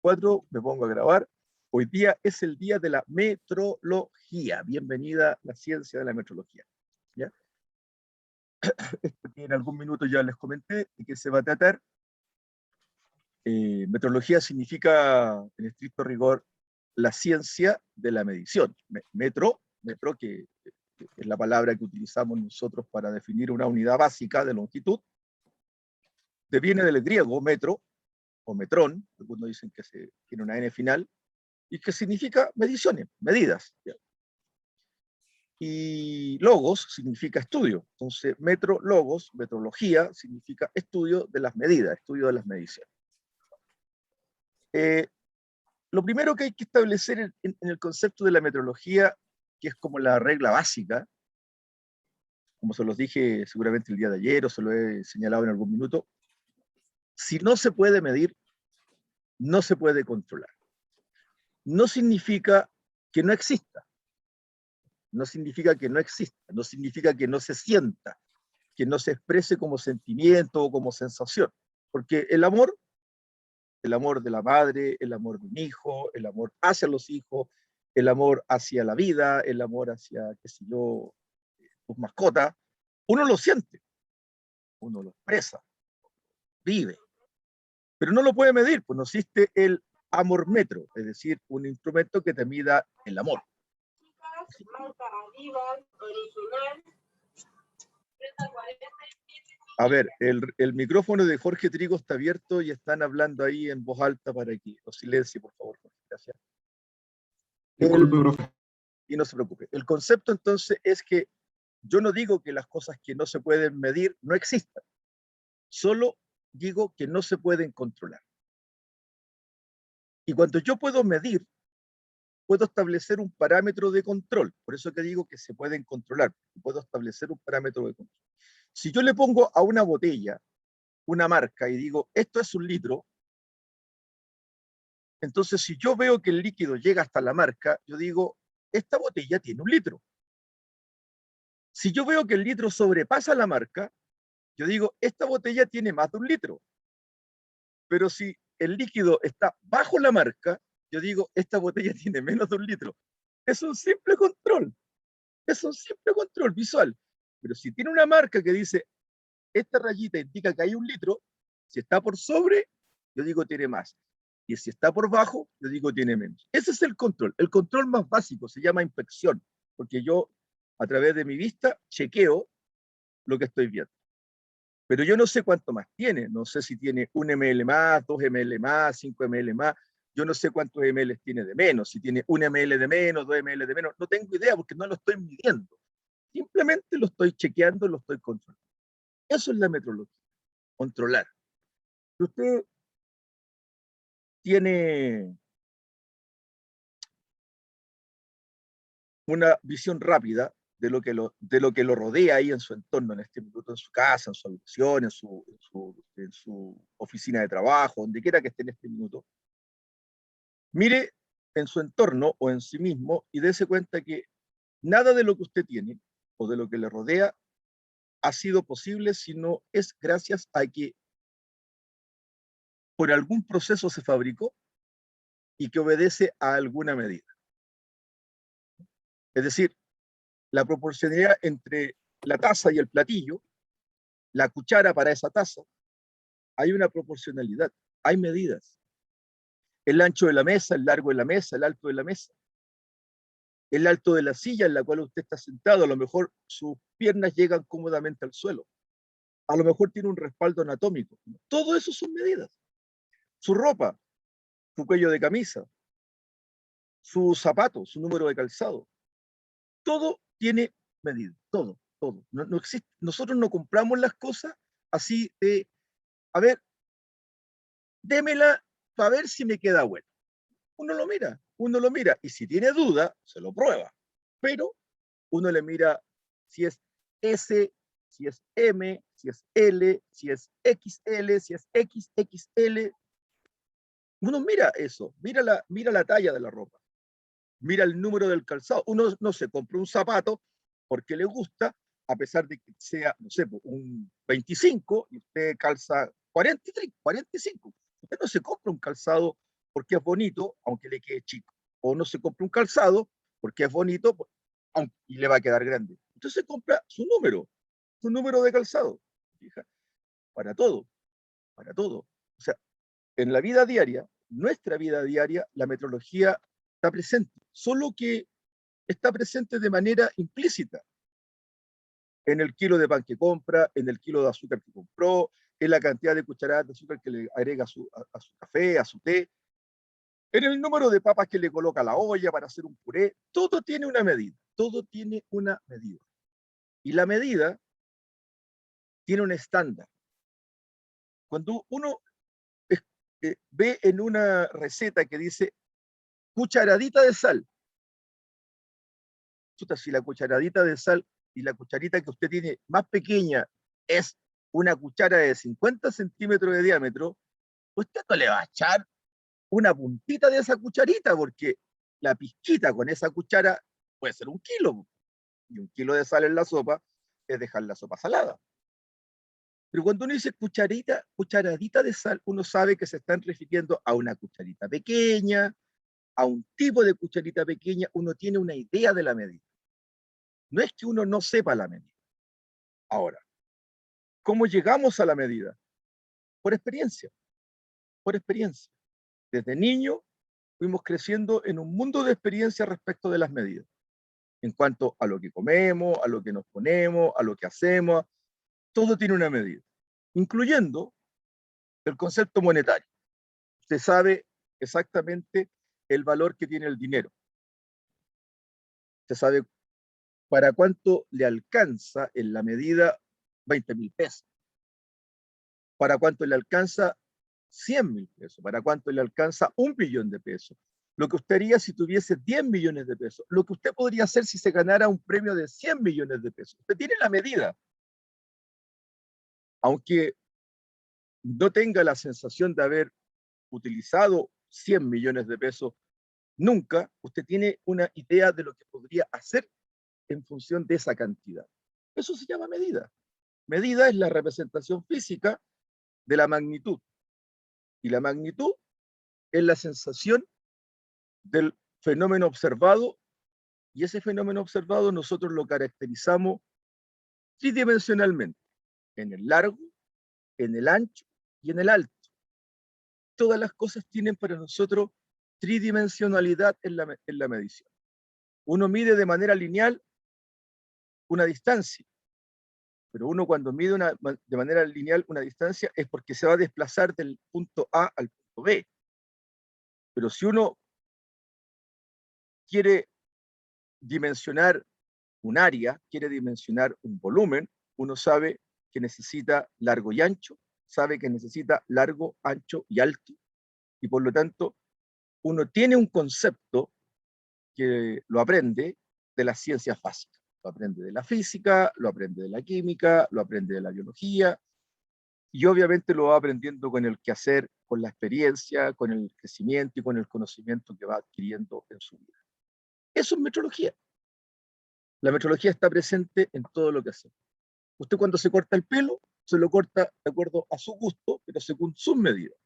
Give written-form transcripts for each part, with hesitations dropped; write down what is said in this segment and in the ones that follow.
4, me pongo a grabar. Hoy día es el día de la metrología. Bienvenida la ciencia de la metrología. ¿Ya? Esto que en algún minuto ya les comenté de qué se va a tratar. Metrología significa, en estricto rigor, la ciencia de la medición. Metro, que es la palabra que utilizamos nosotros para definir una unidad básica de longitud, viene del griego metro, o metrón, algunos dicen que tiene una N final, y que significa mediciones, medidas. ¿Ya? Y logos significa estudio. Entonces, logos, metrología, significa estudio de las medidas, estudio de las mediciones. Lo primero que hay que establecer en el concepto de la metrología, que es como la regla básica, como se los dije seguramente el día de ayer o se lo he señalado en algún minuto, si no se puede medir, no se puede controlar. No significa que no exista, no significa que no exista, no significa que no se sienta, que no se exprese como sentimiento o como sensación, porque el amor de la madre, el amor de un hijo, el amor hacia los hijos, el amor hacia la vida, el amor hacia, qué sé yo, tus mascotas, uno lo siente, uno lo expresa, vive, pero no lo puede medir, pues no existe el amormetro, es decir, un instrumento que te mida el amor. A ver, el micrófono de Jorge Trigo está abierto y están hablando ahí en voz alta para que lo silencie, por favor, Jorge. Gracias. Disculpe, profe. Y no se preocupe. El concepto entonces es que yo no digo que las cosas que no se pueden medir no existan, solo digo que no se pueden controlar. Y cuando yo puedo medir, puedo establecer un parámetro de control. Por eso que digo que se pueden controlar. Puedo establecer un parámetro de control. Si yo le pongo a una botella una marca y digo, esto es un litro, entonces si yo veo que el líquido llega hasta la marca, yo digo, esta botella tiene un litro. Si yo veo que el litro sobrepasa la marca, yo digo, esta botella tiene más de un litro. Pero si el líquido está bajo la marca, yo digo, esta botella tiene menos de un litro. Es un simple control. Es un simple control visual. Pero si tiene una marca que dice, esta rayita indica que hay un litro, si está por sobre, yo digo tiene más. Y si está por bajo, yo digo tiene menos. Ese es el control. El control más básico se llama inspección, porque yo, a través de mi vista, chequeo lo que estoy viendo. Pero yo no sé cuánto más tiene. No sé si tiene 1 ml más, 2 ml más, 5 ml más. Yo no sé cuántos ml tiene de menos. Si tiene 1 ml de menos, 2 ml de menos. No tengo idea porque no lo estoy midiendo. Simplemente lo estoy chequeando, lo estoy controlando. Eso es la metrología. Controlar. Si usted tiene una visión rápida de lo que lo rodea ahí en su entorno, en este minuto, en su casa, en su habitación, en su oficina de trabajo, donde quiera que esté en este minuto, mire en su entorno o en sí mismo y dése cuenta que nada de lo que usted tiene o de lo que le rodea ha sido posible, sino es gracias a que por algún proceso se fabricó y que obedece a alguna medida. Es decir, la proporcionalidad entre la taza y el platillo, la cuchara para esa taza, hay una proporcionalidad, hay medidas. El ancho de la mesa, el largo de la mesa, el alto de la mesa, el alto de la silla en la cual usted está sentado, a lo mejor sus piernas llegan cómodamente al suelo, a lo mejor tiene un respaldo anatómico. Todo eso son medidas. Su ropa, su cuello de camisa, sus zapatos, su número de calzado, todo tiene medida, todo, todo. No existe, nosotros no compramos las cosas así de, a ver, démela para ver si me queda bueno. Uno lo mira, y si tiene duda, se lo prueba. Pero uno le mira si es S, si es M, si es L, si es XL, si es XXL. Uno mira eso, mira la talla de la ropa, mira el número del calzado. Uno no se compra un zapato porque le gusta, a pesar de que sea, no sé, un 25 y usted calza 43, 45. Usted no se compra un calzado porque es bonito, aunque le quede chico. O no se compra un calzado porque es bonito y le va a quedar grande. Entonces compra su número de calzado. Fija, para todo, para todo. O sea, en la vida diaria, nuestra vida diaria, la metrología está presente, solo que está presente de manera implícita. En el kilo de pan que compra, en el kilo de azúcar que compró, en la cantidad de cucharadas de azúcar que le agrega a su café, a su té, en el número de papas que le coloca a la olla para hacer un puré. Todo tiene una medida, todo tiene una medida. Y la medida tiene un estándar. Cuando uno ve en una receta que dice cucharadita de sal, si la cucharadita de sal y la cucharita que usted tiene más pequeña es una cuchara de 50 centímetros de diámetro, usted no le va a echar una puntita de esa cucharita, porque la pizquita con esa cuchara puede ser 1 kilo, y 1 kilo de sal en la sopa es dejar la sopa salada. Pero cuando uno dice cucharadita de sal, uno sabe que se están refiriendo a una cucharita pequeña, a un tipo de cucharita pequeña, uno tiene una idea de la medida. No es que uno no sepa la medida. Ahora, ¿cómo llegamos a la medida? Por experiencia, por experiencia. Desde niño fuimos creciendo en un mundo de experiencia respecto de las medidas, en cuanto a lo que comemos, a lo que nos ponemos, a lo que hacemos, todo tiene una medida, incluyendo el concepto monetario. Usted sabe exactamente el valor que tiene el dinero. Usted sabe para cuánto le alcanza en la medida 20.000 pesos, para cuánto le alcanza 100.000 pesos, para cuánto le alcanza 1 billón de pesos, lo que usted haría si tuviese 10 millones de pesos, lo que usted podría hacer si se ganara un premio de 100 millones de pesos. Usted tiene la medida. Aunque no tenga la sensación de haber utilizado 100 millones de pesos nunca, usted tiene una idea de lo que podría hacer en función de esa cantidad. Eso se llama medida. Medida es la representación física de la magnitud. Y la magnitud es la sensación del fenómeno observado, y ese fenómeno observado nosotros lo caracterizamos tridimensionalmente, en el largo, en el ancho y en el alto. Todas las cosas tienen para nosotros tridimensionalidad en la medición. Uno mide de manera lineal una distancia, pero uno cuando mide de manera lineal una distancia es porque se va a desplazar del punto A al punto B. Pero si uno quiere dimensionar un área, quiere dimensionar un volumen, uno sabe que necesita largo y ancho, sabe que necesita largo, ancho y alto, y por lo tanto uno tiene un concepto que lo aprende de las ciencias básicas. Lo aprende de la física, lo aprende de la química, lo aprende de la biología, y obviamente lo va aprendiendo con el quehacer, con la experiencia, con el crecimiento y con el conocimiento que va adquiriendo en su vida. Eso es metrología. La metrología está presente en todo lo que hacemos. Usted cuando se corta el pelo, se lo corta de acuerdo a su gusto, pero según sus medidas.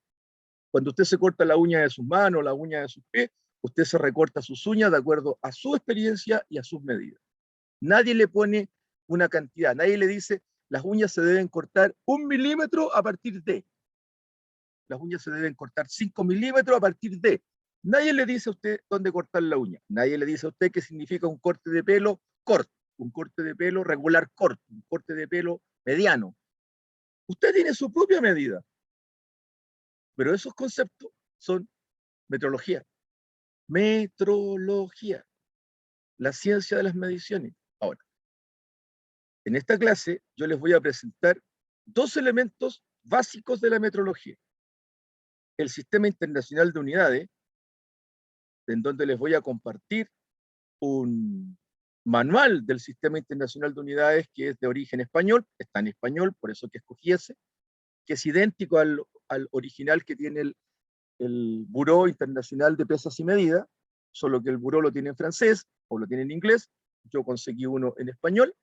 Cuando usted se corta la uña de sus manos, la uña de sus pies, usted se recorta sus uñas de acuerdo a su experiencia y a sus medidas. Nadie le pone una cantidad, nadie le dice las uñas se deben cortar 1 milímetro a partir de. Las uñas se deben cortar 5 milímetros a partir de. Nadie le dice a usted dónde cortar la uña. Nadie le dice a usted qué significa un corte de pelo corto, un corte de pelo regular corto, un corte de pelo mediano. Usted tiene su propia medida. Pero esos conceptos son metrología. Metrología. La ciencia de las mediciones. Ahora, en esta clase yo les voy a presentar 2 elementos básicos de la metrología. El Sistema Internacional de Unidades, en donde les voy a compartir un manual del Sistema Internacional de Unidades que es de origen español, está en español, por eso que escogí ese, que es idéntico al original que tiene el Buró Internacional de Pesas y Medidas, solo que el Buró lo tiene en francés o lo tiene en inglés, yo conseguí uno en español,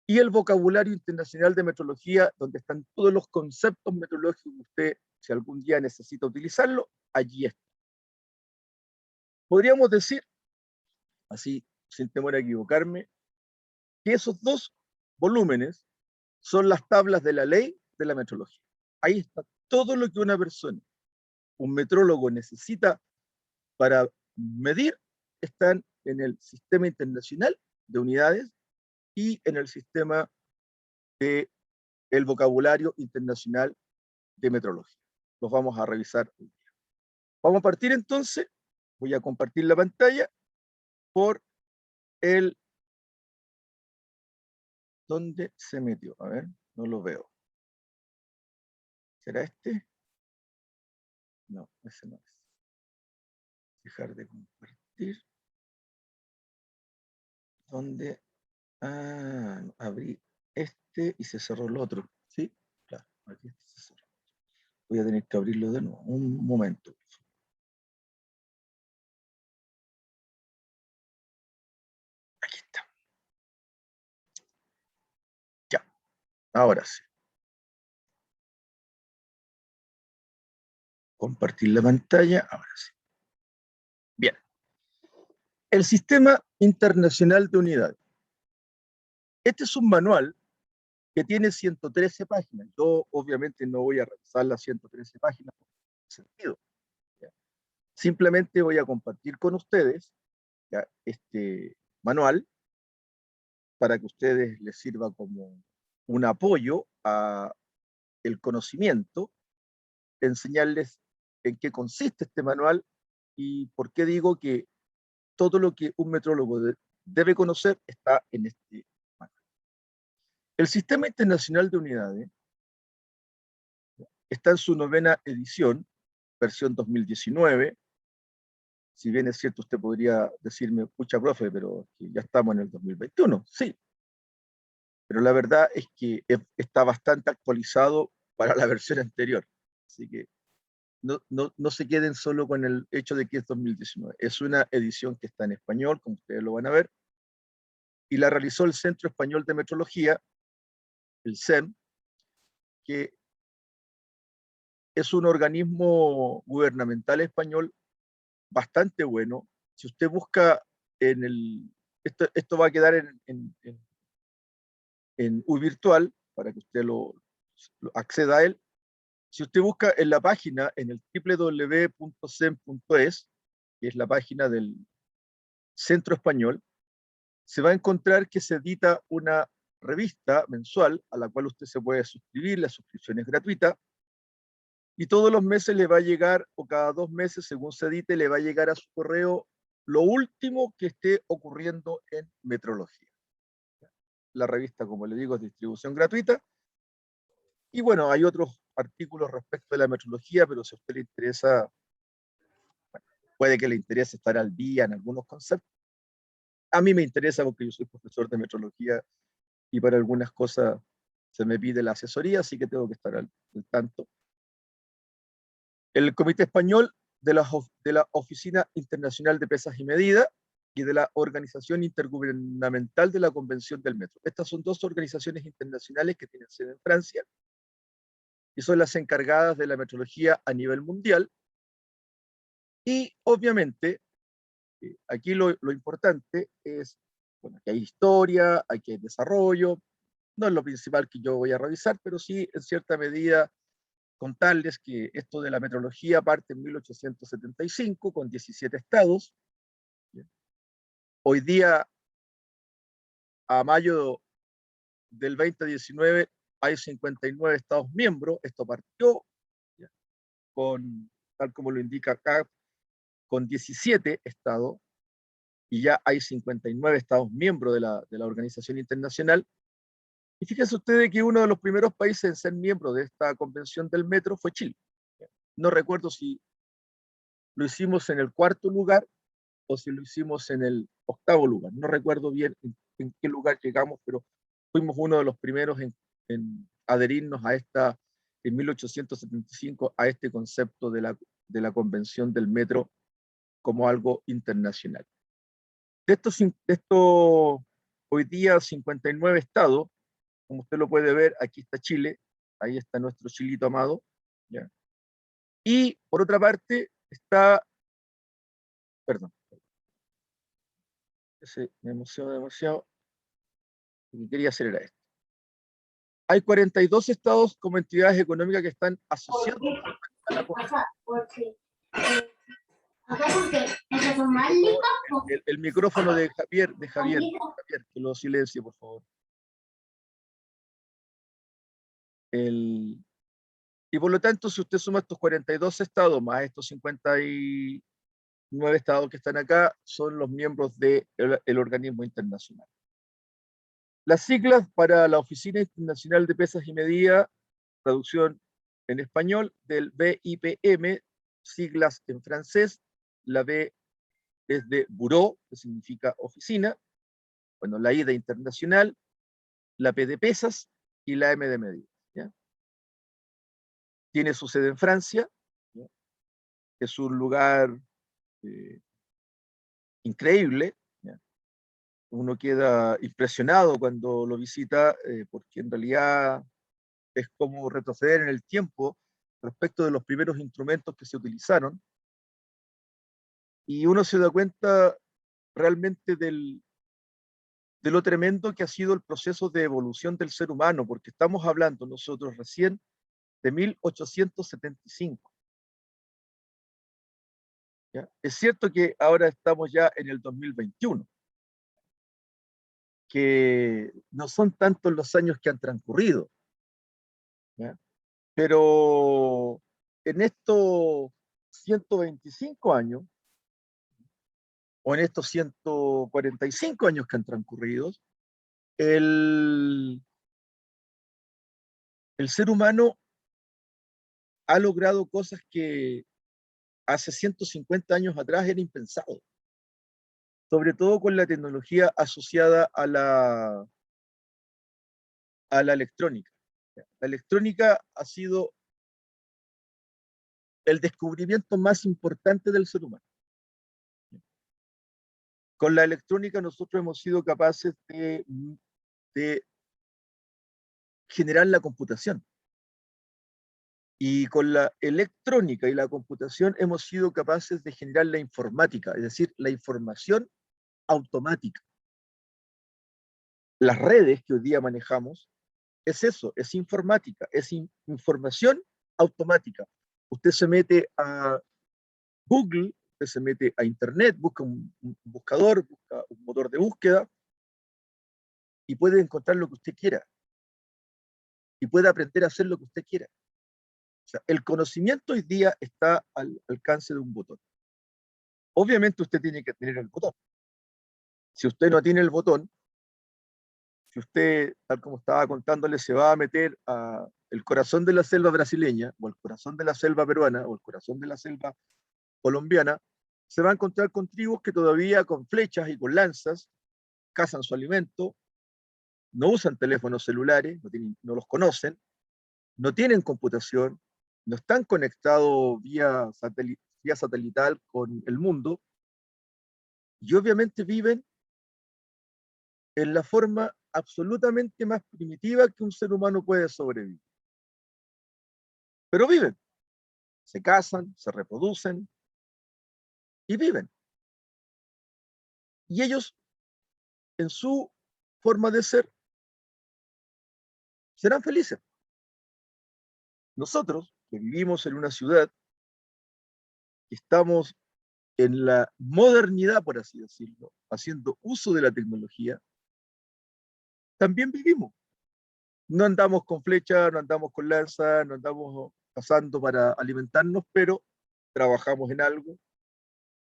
y el Vocabulario Internacional de Metrología, donde están todos los conceptos metrológicos que usted si algún día necesita utilizarlo, allí está. Podríamos decir, así sin temor a equivocarme, que esos dos volúmenes son las tablas de la ley de la metrología. Ahí está todo lo que una persona, un metrólogo, necesita para medir, están en el Sistema Internacional de Unidades y en el sistema del vocabulario internacional de metrología. Los vamos a revisar hoy día. Vamos a partir entonces, voy a compartir la pantalla por el... ¿Dónde se metió? A ver, no lo veo. ¿Será este? No, ese no es. Dejar de compartir. ¿Dónde? Ah, abrí este y se cerró el otro. ¿Sí? Claro, aquí se cerró. Voy a tener que abrirlo de nuevo. Un momento. Aquí está. Ya, ahora sí. Compartir la pantalla, ahora sí. Bien. El Sistema Internacional de Unidades. Este es un manual que tiene 113 páginas. Yo obviamente no voy a revisar las 113 páginas por sentido. ¿Ya? Simplemente voy a compartir con ustedes, ¿ya?, este manual para que a ustedes les sirva como un apoyo a el conocimiento, enseñarles en qué consiste este manual y por qué digo que todo lo que un metrólogo debe conocer está en este manual. El Sistema Internacional de Unidades está en su 9ª edición, versión 2019. Si bien es cierto, usted podría decirme, pucha, profe, pero ya estamos en el 2021. Sí, pero la verdad es que está bastante actualizado para la versión anterior. Así que no se queden solo con el hecho de que es 2019. Es una edición que está en español, como ustedes lo van a ver, y la realizó el Centro Español de Metrología, el CEM, que es un organismo gubernamental español bastante bueno. Si usted busca en el... Esto va a quedar en virtual para que usted lo acceda a él. Si usted busca en la página, en el www.cem.es, que es la página del Centro Español, se va a encontrar que se edita una revista mensual a la cual usted se puede suscribir, la suscripción es gratuita, y todos los meses le va a llegar, o cada 2 meses, según se edite, le va a llegar a su correo lo último que esté ocurriendo en metrología. La revista, como le digo, es distribución gratuita. Y bueno, hay otros artículos respecto de la metrología, pero si a usted le interesa, bueno, puede que le interese estar al día en algunos conceptos. A mí me interesa porque yo soy profesor de metrología y para algunas cosas se me pide la asesoría, así que tengo que estar al tanto. El Comité Español de la Oficina Internacional de Pesas y Medidas y de la Organización Intergubernamental de la Convención del Metro. Estas son 2 organizaciones internacionales que tienen sede en Francia y son las encargadas de la metrología a nivel mundial. Y obviamente, aquí lo importante es, bueno, que hay historia, aquí hay desarrollo, no es lo principal que yo voy a revisar, pero sí, en cierta medida, contarles que esto de la metrología parte en 1875 con 17 estados. Hoy día, a mayo del 2019, hay 59 estados miembros. Esto partió con, tal como lo indica acá, con 17 estados, y ya hay 59 estados miembros de la organización internacional. Y fíjense ustedes que uno de los primeros países en ser miembro de esta convención del metro fue Chile. No recuerdo si lo hicimos en el 4º lugar o si lo hicimos en el 8º lugar. No recuerdo bien en qué lugar llegamos, pero fuimos uno de los primeros en adherirnos a esta, en 1875, a este concepto de la convención del metro como algo internacional. De estos hoy día 59 estados, como usted lo puede ver, aquí está Chile, ahí está nuestro Chilito amado, ¿ya? Y por otra parte está, perdón, me emocionó demasiado, lo que quería hacer era esto. Hay 42 estados como entidades económicas que están asociados a la CONCACAF. El micrófono de Javier, que lo silencie, por favor. Y por lo tanto, si usted suma estos 42 estados más estos 59 estados que están acá, son los miembros del organismo internacional. Las siglas para la Oficina Internacional de Pesas y Medidas, traducción en español, del BIPM, siglas en francés, la B es de Bureau, que significa oficina, bueno, la I de internacional, la P de pesas y la M de medidas. ¿Ya? Tiene su sede en Francia, ¿ya? Es un lugar increíble, ¿ya? Uno queda impresionado cuando lo visita, porque en realidad es como retroceder en el tiempo respecto de los primeros instrumentos que se utilizaron, y uno se da cuenta realmente de lo tremendo que ha sido el proceso de evolución del ser humano, porque estamos hablando nosotros recién de 1875. ¿Ya? Es cierto que ahora estamos ya en el 2021, que no son tantos los años que han transcurrido, ¿ya? Pero en estos 125 años, o en estos 145 años que han transcurrido, el ser humano ha logrado cosas que hace 150 años atrás era impensado, sobre todo con la tecnología asociada a la electrónica. La electrónica ha sido el descubrimiento más importante del ser humano. Con la electrónica nosotros hemos sido capaces de generar la computación. Y con la electrónica y la computación hemos sido capaces de generar la informática, es decir, la información automática. Las redes que hoy día manejamos es eso, es informática, es información automática. Usted se mete a Google, usted se mete a Internet, busca un buscador, busca un motor de búsqueda y puede encontrar lo que usted quiera. Y puede aprender a hacer lo que usted quiera. O sea, el conocimiento hoy día está al alcance de un botón. Obviamente usted tiene que tener el botón. Si usted no tiene el botón, si usted, tal como estaba contándole, se va a meter a el corazón de la selva brasileña, o el corazón de la selva peruana, o el corazón de la selva colombiana, se va a encontrar con tribus que todavía con flechas y con lanzas cazan su alimento, no usan teléfonos celulares, no los conocen, no tienen computación, no están conectados vía satelital con el mundo, y obviamente viven en la forma absolutamente más primitiva que un ser humano puede sobrevivir. Pero viven, se casan, se reproducen y viven. Y ellos, en su forma de ser, serán felices. Nosotros, que vivimos en una ciudad, que estamos en la modernidad, por así decirlo, haciendo uso de la tecnología, también vivimos. No andamos con flecha, no andamos con lanza, no andamos cazando para alimentarnos, pero trabajamos en algo,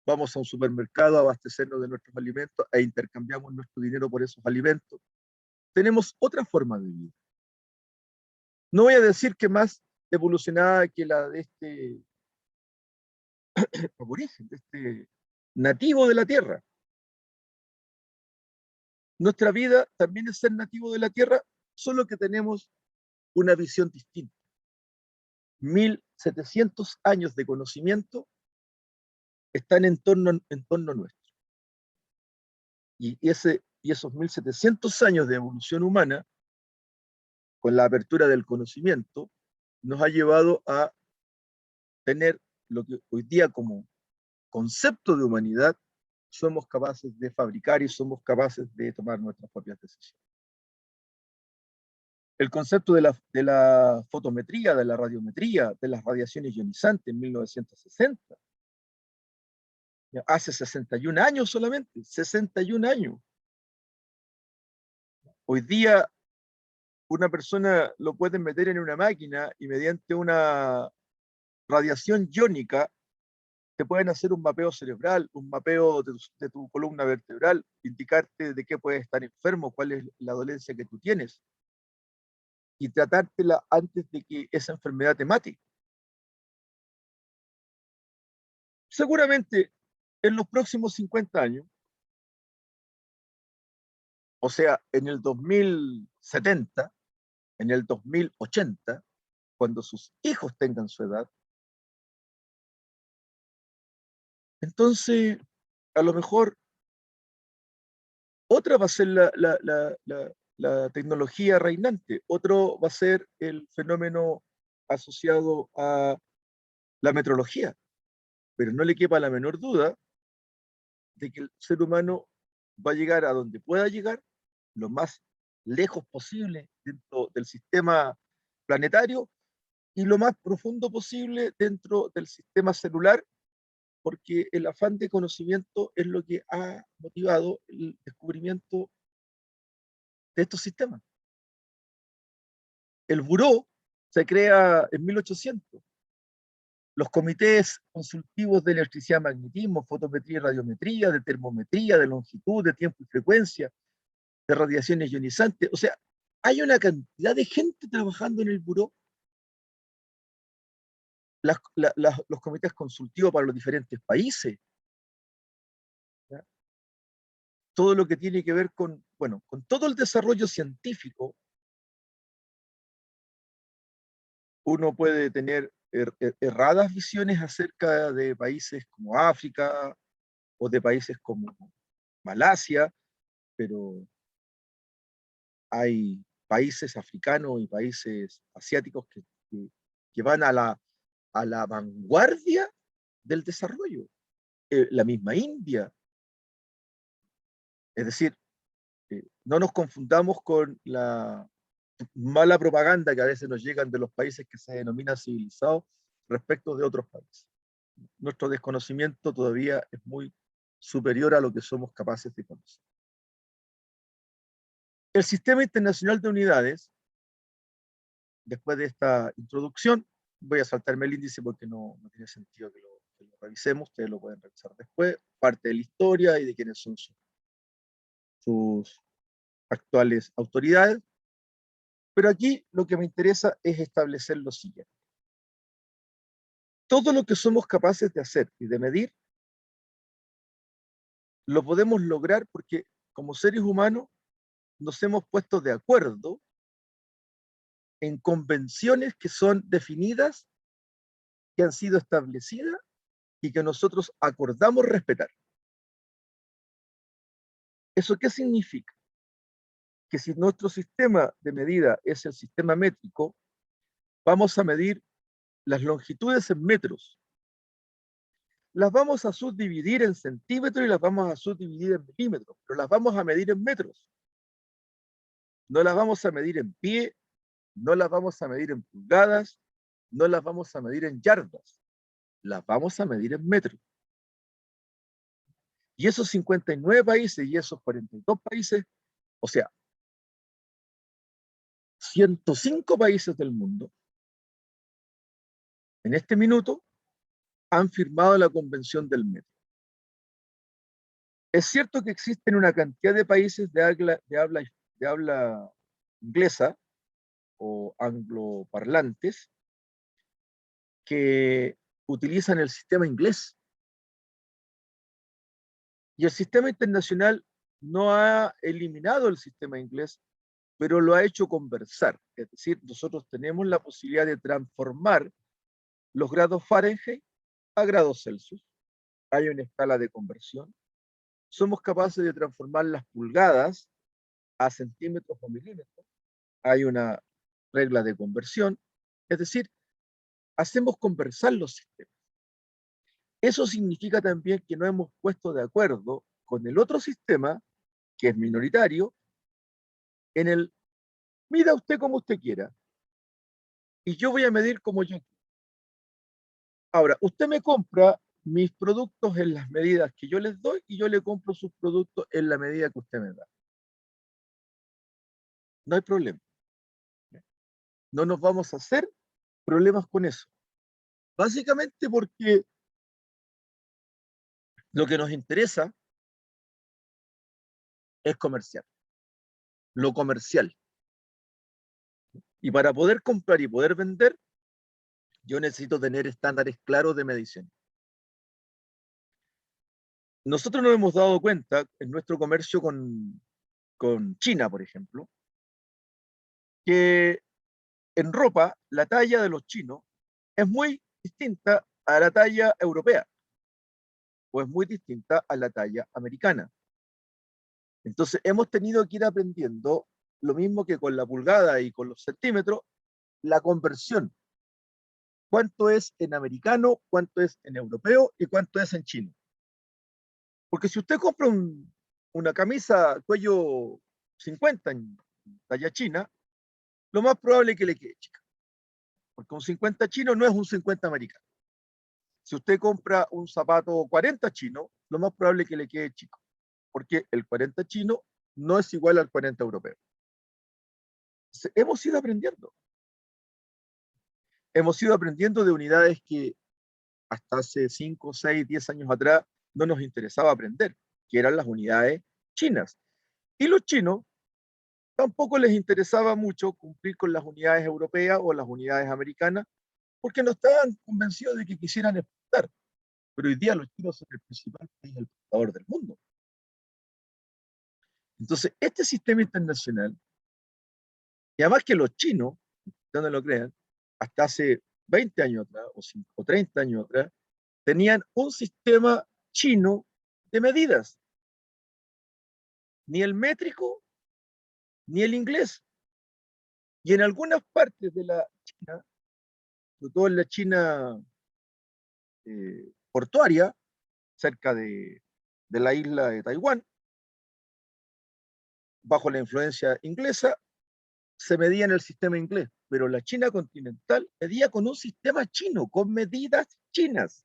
vamos a un supermercado a abastecernos de nuestros alimentos e intercambiamos nuestro dinero por esos alimentos. Tenemos otra forma de vida. No voy a decir que más evolucionada que la de este aborigen, de este nativo de la tierra. Nuestra vida también es ser nativo de la tierra, solo que tenemos una visión distinta. 1700 años de conocimiento están en torno nuestro. Y esos 1700 años de evolución humana, con la apertura del conocimiento, nos ha llevado a tener lo que hoy día como concepto de humanidad somos capaces de fabricar y somos capaces de tomar nuestras propias decisiones. El concepto de la fotometría, de la radiometría, de las radiaciones ionizantes en 1960, hace 61 años solamente, 61 años. Hoy día una persona lo puede meter en una máquina y mediante una radiación iónica te pueden hacer un mapeo cerebral, un mapeo de tu columna vertebral, indicarte de qué puedes estar enfermo, cuál es la dolencia que tú tienes y tratártela antes de que esa enfermedad te mate. Seguramente en los próximos 50 años, o sea, en el 2070, en el 2080, cuando sus hijos tengan su edad, entonces a lo mejor otra va a ser la tecnología reinante, otro va a ser el fenómeno asociado a la metrología, pero no le quepa la menor duda de que el ser humano va a llegar a donde pueda llegar, lo más lejos posible dentro del sistema planetario y lo más profundo posible dentro del sistema celular, porque el afán de conocimiento es lo que ha motivado el descubrimiento de estos sistemas. El buró se crea en 1800. Los comités consultivos de electricidad, magnetismo, fotometría y radiometría, de termometría, de longitud, de tiempo y frecuencia, de radiaciones ionizantes. O sea, hay una cantidad de gente trabajando en el buró. Los comités consultivos para los diferentes países. ¿Ya? Todo lo que tiene que ver con, bueno, con todo el desarrollo científico. Uno puede tener erradas visiones acerca de países como África o de países como Malasia, pero hay países africanos y países asiáticos que van a la vanguardia del desarrollo. La misma India. Es decir, no nos confundamos con la mala propaganda que a veces nos llegan de los países que se denominan civilizados respecto de otros países. Nuestro desconocimiento todavía es muy superior a lo que somos capaces de conocer. El Sistema Internacional de Unidades, después de esta introducción, voy a saltarme el índice porque no tiene sentido que lo revisemos, ustedes lo pueden revisar después, parte de la historia y de quiénes son sus actuales autoridades, pero aquí lo que me interesa es establecer lo siguiente. Todo lo que somos capaces de hacer y de medir, lo podemos lograr porque como seres humanos nos hemos puesto de acuerdo en convenciones que son definidas, que han sido establecidas y que nosotros acordamos respetar. ¿Eso qué significa? Que si nuestro sistema de medida es el sistema métrico, vamos a medir las longitudes en metros. Las vamos a subdividir en centímetros y las vamos a subdividir en milímetros, pero las vamos a medir en metros. No las vamos a medir en pie, no las vamos a medir en pulgadas, no las vamos a medir en yardas, las vamos a medir en metros. Y esos 59 países y esos 42 países, o sea, 105 países del mundo, en este minuto, han firmado la Convención del Metro. Es cierto que existen una cantidad de países de habla inglesa o angloparlantes que utilizan el sistema inglés. Y el sistema internacional no ha eliminado el sistema inglés, pero lo ha hecho conversar. Es decir, nosotros tenemos la posibilidad de transformar los grados Fahrenheit a grados Celsius. Hay una escala de conversión. Somos capaces de transformar las pulgadas a centímetros o milímetros. Hay una regla de conversión. Es decir, hacemos conversar los sistemas. Eso significa también que no hemos puesto de acuerdo con el otro sistema, que es minoritario, en el, mida usted como usted quiera, y yo voy a medir como yo quiera. Ahora, usted me compra mis productos en las medidas que yo les doy y yo le compro sus productos en la medida que usted me da. No hay problema. No nos vamos a hacer problemas con eso. Básicamente porque lo que nos interesa es comercial, lo comercial. Y para poder comprar y poder vender, yo necesito tener estándares claros de medición. Nosotros nos hemos dado cuenta en nuestro comercio con China, por ejemplo, que en ropa la talla de los chinos es muy distinta a la talla europea o es muy distinta a la talla americana. Entonces hemos tenido que ir aprendiendo lo mismo que con la pulgada y con los centímetros, la conversión. ¿Cuánto es en americano, cuánto es en europeo y cuánto es en chino? Porque si usted compra una camisa cuello 50 en talla china, lo más probable es que le quede chica. Porque un 50 chino no es un 50 americano. Si usted compra un zapato 40 chino, lo más probable es que le quede chico. Porque el 40 chino no es igual al 40 europeo. Entonces, hemos ido aprendiendo. Hemos ido aprendiendo de unidades que hasta hace 5, 6, 10 años atrás no nos interesaba aprender, que eran las unidades chinas. Y los chinos tampoco les interesaba mucho cumplir con las unidades europeas o las unidades americanas, porque no estaban convencidos de que quisieran exportar. Pero hoy día los chinos son el principal país exportador del mundo. Entonces, este sistema internacional, y además que los chinos, no lo crean, hasta hace 20 años atrás o 30 años atrás, tenían un sistema chino de medidas. Ni el métrico, ni el inglés. Y en algunas partes de la China, sobre todo en la China portuaria, cerca de la isla de Taiwán, bajo la influencia inglesa, se medía en el sistema inglés, pero la China continental medía con un sistema chino, con medidas chinas.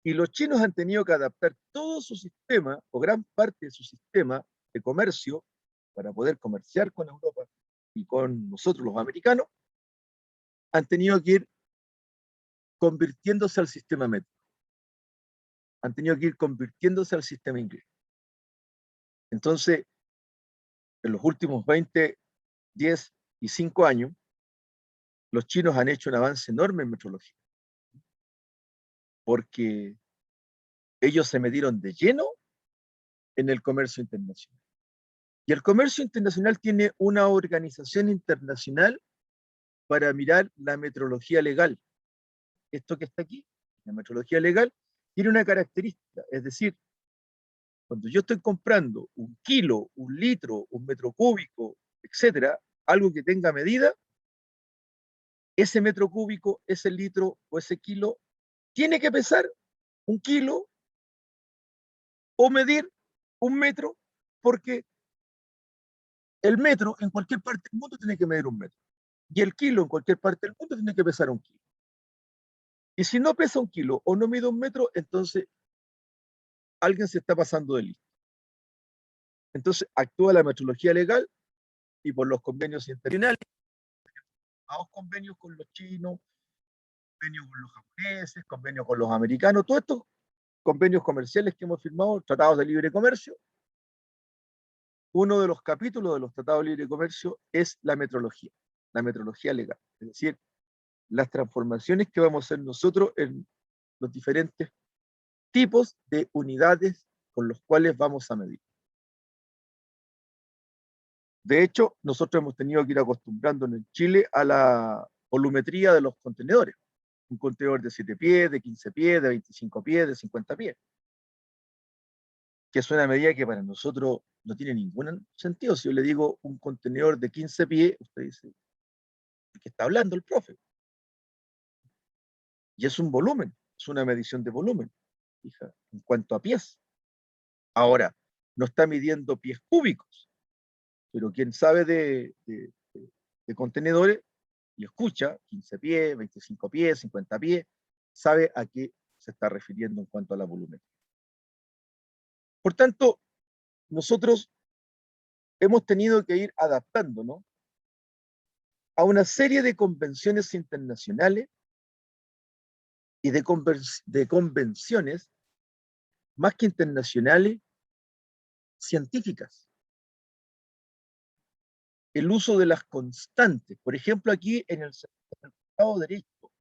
Y los chinos han tenido que adaptar todo su sistema, o gran parte de su sistema de comercio, para poder comerciar con Europa y con nosotros los americanos, han tenido que ir convirtiéndose al sistema métrico. Han tenido que ir convirtiéndose al sistema inglés. Entonces, en los últimos 20, 10 y 5 años, los chinos han hecho un avance enorme en metrología, porque ellos se metieron de lleno en el comercio internacional. Y el comercio internacional tiene una organización internacional para mirar la metrología legal. Esto que está aquí, la metrología legal, tiene una característica, es decir, cuando yo estoy comprando un kilo, un litro, un metro cúbico, etcétera, algo que tenga medida, ese metro cúbico, ese litro o ese kilo tiene que pesar un kilo o medir un metro, porque el metro en cualquier parte del mundo tiene que medir un metro. Y el kilo en cualquier parte del mundo tiene que pesar un kilo. Y si no pesa un kilo o no mide un metro, entonces alguien se está pasando de listo. Entonces actúa la metrología legal y por los convenios internacionales, convenios con los chinos, convenios con los japoneses, convenios con los americanos, todos estos convenios comerciales que hemos firmado, tratados de libre comercio. Uno de los capítulos de los tratados de libre comercio es la metrología legal, es decir, las transformaciones que vamos a hacer nosotros en los diferentes tipos de unidades con los cuales vamos a medir. De hecho, nosotros hemos tenido que ir acostumbrándonos en Chile a la volumetría de los contenedores. Un contenedor de 7 pies, de 15 pies, de 25 pies, de 50 pies. Que es una medida que para nosotros no tiene ningún sentido. Si yo le digo un contenedor de 15 pies, usted dice, ¿de qué está hablando el profe? Y es un volumen, es una medición de volumen, fija, en cuanto a pies. Ahora, no está midiendo pies cúbicos, pero quien sabe de contenedores y escucha 15 pies, 25 pies, 50 pies, sabe a qué se está refiriendo en cuanto a la volumetría. Por tanto, nosotros hemos tenido que ir adaptándonos a una serie de convenciones internacionales y de convenciones más que internacionales, científicas. El uso de las constantes. Por ejemplo, aquí en el certificado derecho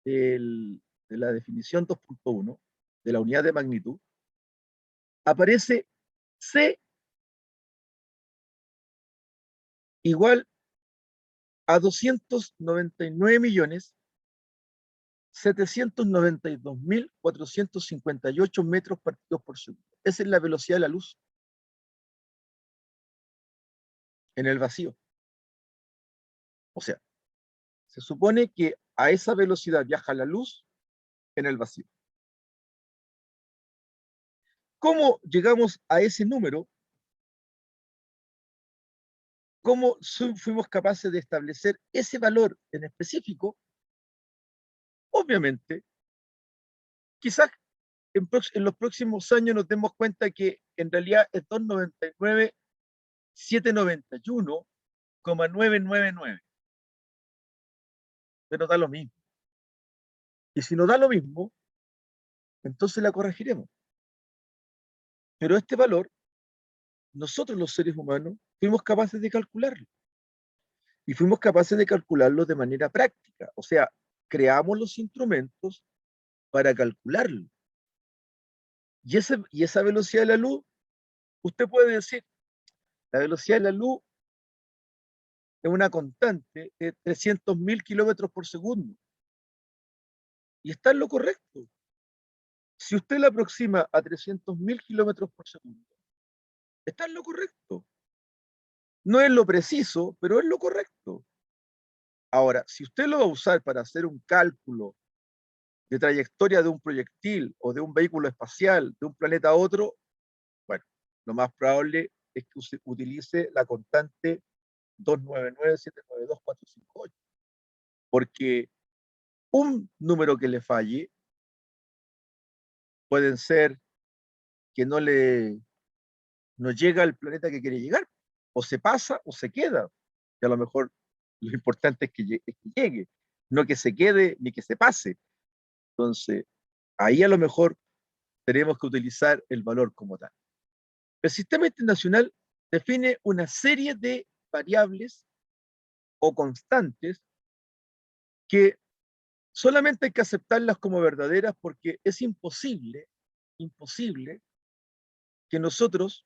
de la definición 2.1 de la unidad de magnitud, aparece C igual a 299.792.458 metros partidos por segundo. Esa es la velocidad de la luz en el vacío. O sea, se supone que a esa velocidad viaja la luz en el vacío. ¿Cómo llegamos a ese número? ¿Cómo fuimos capaces de establecer ese valor en específico? Obviamente, quizás en los próximos años nos demos cuenta que en realidad es 299.791,999. Pero da lo mismo. Y si no da lo mismo, entonces la corregiremos. Pero este valor, nosotros los seres humanos, fuimos capaces de calcularlo. Y fuimos capaces de calcularlo de manera práctica. O sea, creamos los instrumentos para calcularlo. Y esa velocidad de la luz, usted puede decir, la velocidad de la luz es una constante de 300.000 kilómetros por segundo. Y está en lo correcto. Si usted la aproxima a 300.000 kilómetros por segundo, está en lo correcto. No es lo preciso, pero es lo correcto. Ahora, si usted lo va a usar para hacer un cálculo de trayectoria de un proyectil o de un vehículo espacial de un planeta a otro, bueno, lo más probable es que usted utilice la constante 299.792.458, porque un número que le falle pueden ser que no llega al planeta que quiere llegar, o se pasa o se queda, que a lo mejor lo importante es que llegue, no que se quede ni que se pase. Entonces, ahí a lo mejor tenemos que utilizar el valor como tal. El sistema internacional define una serie de variables o constantes que solamente hay que aceptarlas como verdaderas porque es imposible que nosotros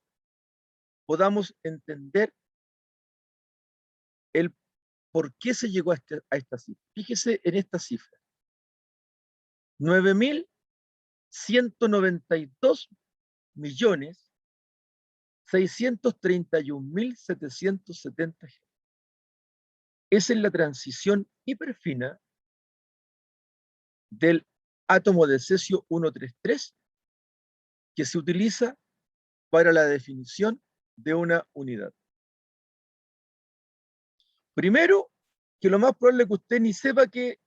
podamos entender el por qué se llegó a esta cifra. Fíjese en esta cifra. 9.192.631.770. Esa es la transición hiperfina del átomo de cesio 133 que se utiliza para la definición de una unidad. Primero, que lo más probable es que usted ni sepa que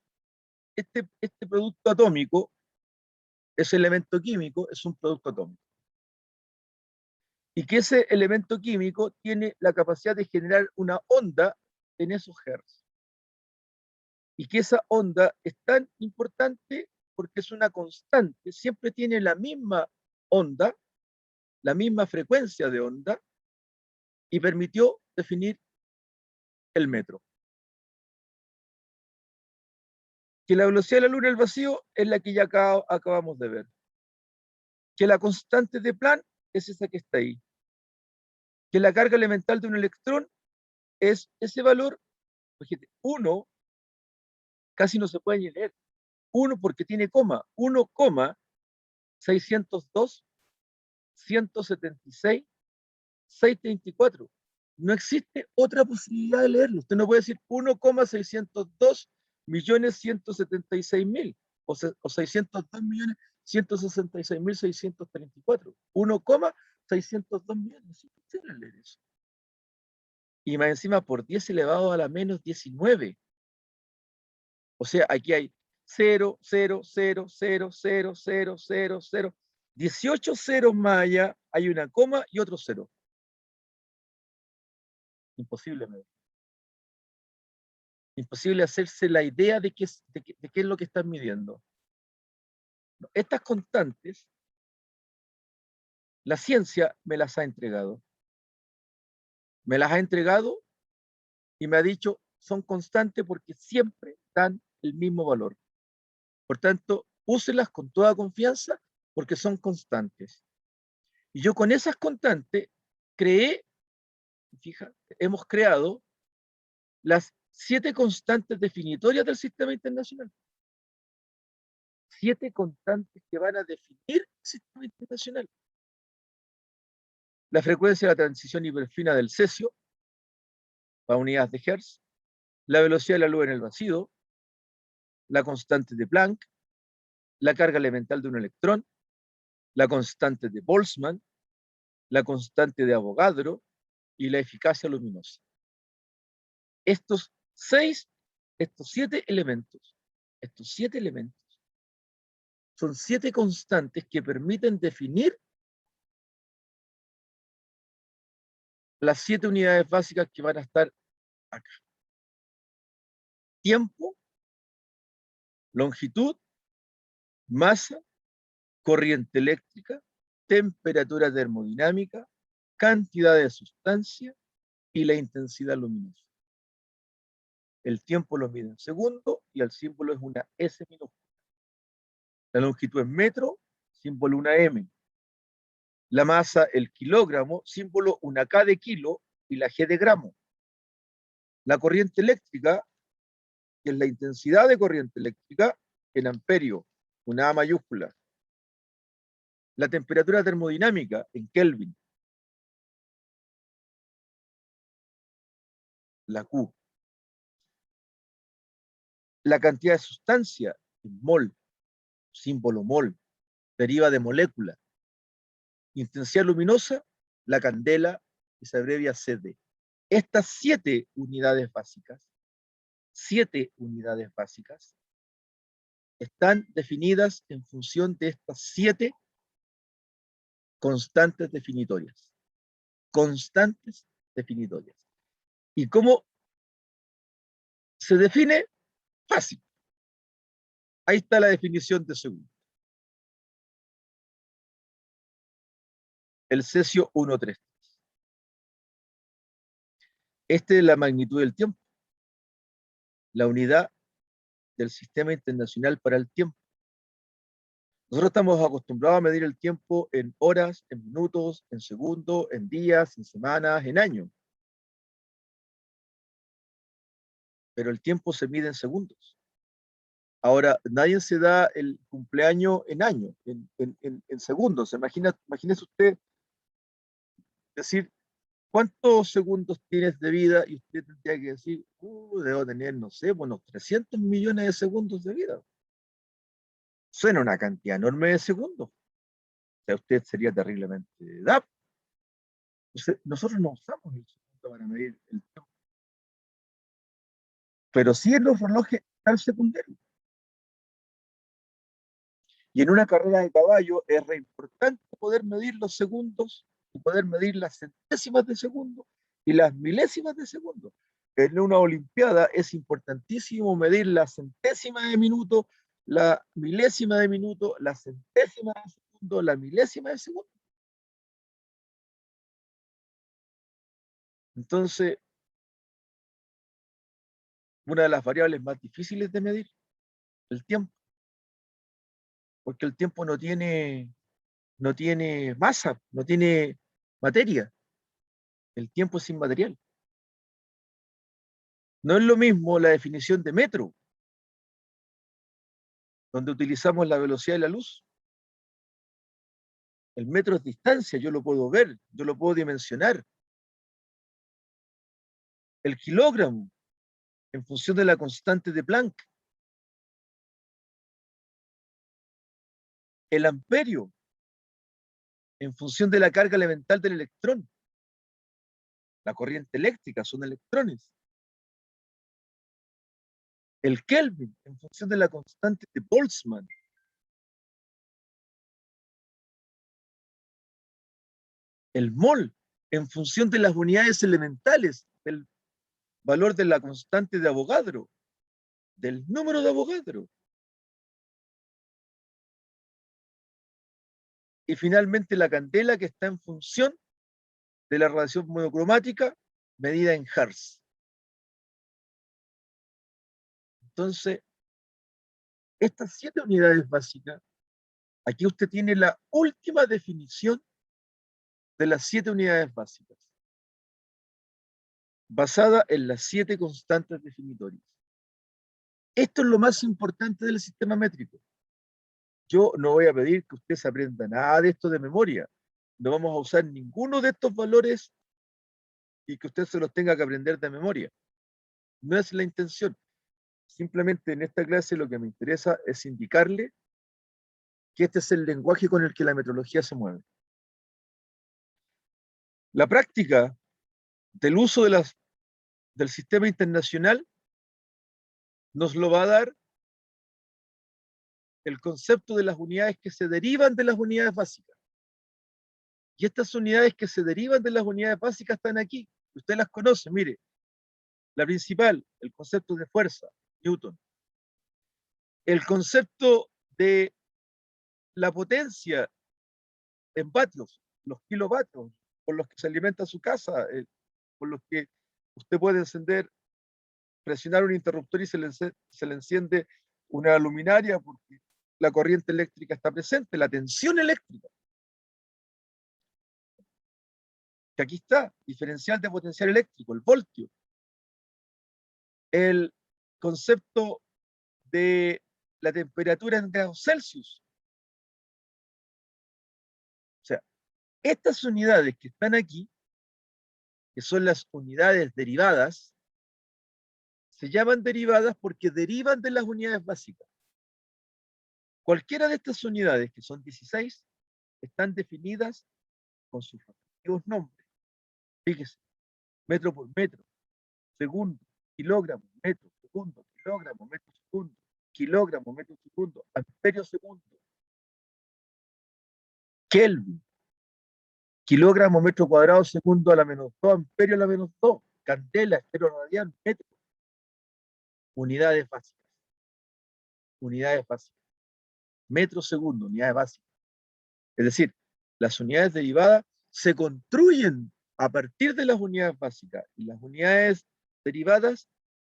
este producto atómico, ese elemento químico, es un producto atómico. Y que ese elemento químico tiene la capacidad de generar una onda en esos hertz. Y que esa onda es tan importante porque es una constante, siempre tiene la misma onda, la misma frecuencia de onda, y permitió definir el metro. Que la velocidad de la luz en el vacío es la que ya acabamos de ver. Que la constante de Planck es esa que está ahí. Que la carga elemental de un electrón es ese valor, fíjate, 1 casi no se puede ni leer. 1 porque tiene coma. 1,602.176.634. No existe otra posibilidad de leerlo. Usted no puede decir 1,602.176.000. o 602.166.634. 1,602 millones. Es imposible leer eso. Y más encima por 10 elevado a la menos 19. O sea, aquí hay 0, 0, 0, 0, 0, 0, 0, 0. 18 ceros más allá, hay una coma y otro cero. Imposible medir. Imposible hacerse la idea de qué es lo que están midiendo. Estas constantes, la ciencia me las ha entregado. Me las ha entregado y me ha dicho, son constantes porque siempre dan el mismo valor. Por tanto, úselas con toda confianza porque son constantes. Y yo con esas constantes hemos creado las 7 constantes definitorias del sistema internacional. 7 constantes que van a definir el sistema internacional. La frecuencia de la transición hiperfina del cesio, a unidades de Hertz, la velocidad de la luz en el vacío, la constante de Planck, la carga elemental de un electrón, la constante de Boltzmann, la constante de Avogadro y la eficacia luminosa. Estos 7 elementos, son 7 constantes que permiten definir las 7 unidades básicas que van a estar acá. Tiempo, longitud, masa, corriente eléctrica, temperatura termodinámica, cantidad de sustancia y la intensidad luminosa. El tiempo lo mide en segundo y el símbolo es una S minúscula. La longitud es metro, símbolo una M. La masa, el kilogramo, símbolo una K de kilo y la G de gramo. La corriente eléctrica, que es la intensidad de corriente eléctrica, en amperio, una A mayúscula. La temperatura termodinámica, en Kelvin, la Q. La cantidad de sustancia, en mol, símbolo mol, deriva de molécula. Intensidad luminosa, la candela, que se abrevia CD. Estas 7 unidades básicas, están definidas en función de estas 7 constantes definitorias. ¿Y cómo se define? Fácil. Ahí está la definición de segundo. El cesio 133. Esta es la magnitud del tiempo, la unidad del Sistema Internacional para el Tiempo. Nosotros estamos acostumbrados a medir el tiempo en horas, en minutos, en segundos, en días, en semanas, en años. Pero el tiempo se mide en segundos. Ahora, nadie se da el cumpleaños en años, en segundos. Imagínese usted decir, ¿cuántos segundos tienes de vida? Y usted tendría que decir, debo tener, no sé, unos 300 millones de segundos de vida. Suena una cantidad enorme de segundos. O sea, usted sería terriblemente edad. Nosotros no usamos el segundo para medir el tiempo. Pero sí en los relojes tan secundarios. Y en una carrera de caballo es re importante poder medir los segundos y poder medir las centésimas de segundo y las milésimas de segundo. En una olimpiada es importantísimo medir la centésima de minuto, la milésima de minuto, la centésima de segundo, la milésima de segundo. Entonces, una de las variables más difíciles de medir, el tiempo. Porque el tiempo no tiene masa, no tiene materia. El tiempo es inmaterial. No es lo mismo la definición de metro, donde utilizamos la velocidad de la luz. El metro es distancia, yo lo puedo ver, yo lo puedo dimensionar. El kilogramo, en función de la constante de Planck. El amperio, en función de la carga elemental del electrón. La corriente eléctrica son electrones. El Kelvin, en función de la constante de Boltzmann. El mol, en función de las unidades elementales del valor de la constante de Avogadro, del número de Avogadro. Y finalmente la candela, que está en función de la radiación monocromática medida en Hertz. Entonces, estas 7 unidades básicas, aquí usted tiene la última definición de las 7 unidades básicas, basada en las 7 constantes definitorias. Esto es lo más importante del sistema métrico. Yo no voy a pedir que usted se aprenda nada de esto de memoria. No vamos a usar ninguno de estos valores y que usted se los tenga que aprender de memoria. No es la intención. Simplemente en esta clase lo que me interesa es indicarle que este es el lenguaje con el que la metrología se mueve. La práctica del uso del sistema internacional nos lo va a dar el concepto de las unidades que se derivan de las unidades básicas. Y estas unidades que se derivan de las unidades básicas están aquí. Usted las conoce, mire. La principal, el concepto de fuerza, Newton. El concepto de la potencia en vatios, los kilovatios, con los que se alimenta su casa, con los que usted puede encender, presionar un interruptor y se le enciende una luminaria porque la corriente eléctrica está presente, la tensión eléctrica. Que aquí está, diferencial de potencial eléctrico, el voltio. El concepto de la temperatura en grados Celsius. O sea, estas unidades que están aquí, que son las unidades derivadas, se llaman derivadas porque derivan de las unidades básicas. Cualquiera de estas unidades, que son 16, están definidas con sus respectivos nombres. Fíjese, metro por metro, segundo, kilogramo, metro, segundo, kilogramo, metro, segundo, kilogramo, metro, segundo, amperio, segundo. Kelvin, kilogramo, metro cuadrado, segundo a la menos 2, amperio a la menos 2, candela, estero radial, metro. Unidades básicas. Unidades básicas. Metro segundo, unidades básicas. Es decir, las unidades derivadas se construyen a partir de las unidades básicas y las unidades derivadas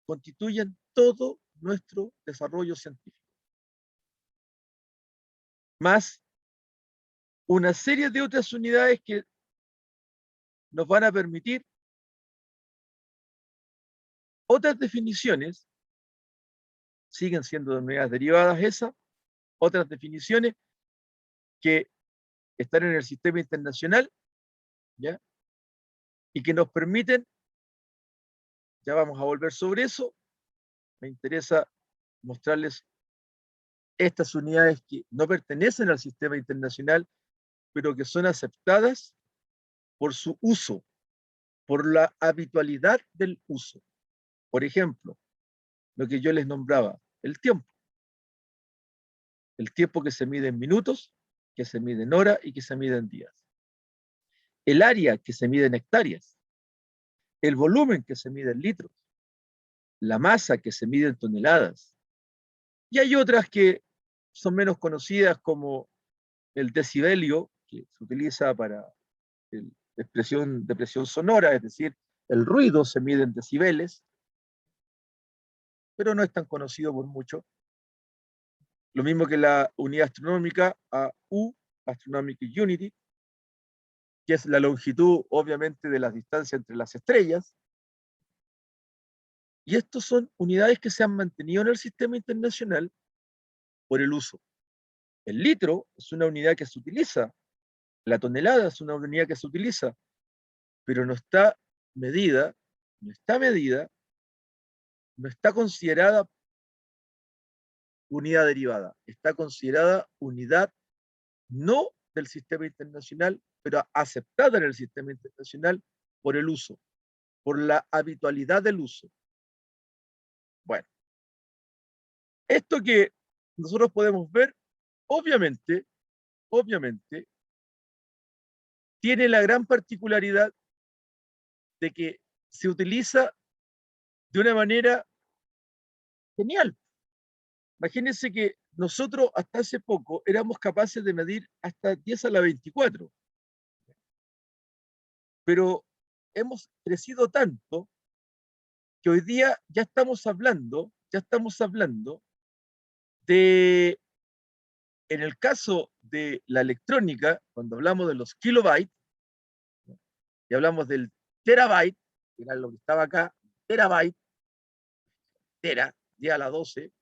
constituyen todo nuestro desarrollo científico. Más una serie de otras unidades que nos van a permitir otras definiciones, siguen siendo unidades derivadas esas, otras definiciones que están en el sistema internacional, ¿ya? Y que nos permiten, ya vamos a volver sobre eso, me interesa mostrarles estas unidades que no pertenecen al sistema internacional, pero que son aceptadas por su uso, por la habitualidad del uso. Por ejemplo, lo que yo les nombraba, el tiempo. El tiempo que se mide en minutos, que se mide en horas y que se mide en días. El área que se mide en hectáreas. El volumen que se mide en litros. La masa que se mide en toneladas. Y hay otras que son menos conocidas, como el decibelio, que se utiliza para de presión sonora, es decir, el ruido se mide en decibeles, pero no es tan conocido por mucho. Lo mismo que la unidad astronómica, AU, Astronomic Unity, que es la longitud, obviamente, de las distancias entre las estrellas. Y estos son unidades que se han mantenido en el sistema internacional por el uso. El litro es una unidad que se utiliza, la tonelada es una unidad que se utiliza, pero no está medida, no está considerada unidad derivada, está considerada unidad no del sistema internacional, pero aceptada en el sistema internacional por el uso, por la habitualidad del uso. Bueno, esto que nosotros podemos ver, obviamente, tiene la gran particularidad de que se utiliza de una manera genial. Imagínense que nosotros hasta hace poco éramos capaces de medir hasta 10 a la 24, pero hemos crecido tanto que hoy día ya estamos hablando de, en el caso de la electrónica, cuando hablamos de los kilobytes, y hablamos del terabyte, que era lo que estaba acá, terabyte, tera, 10 a la 12,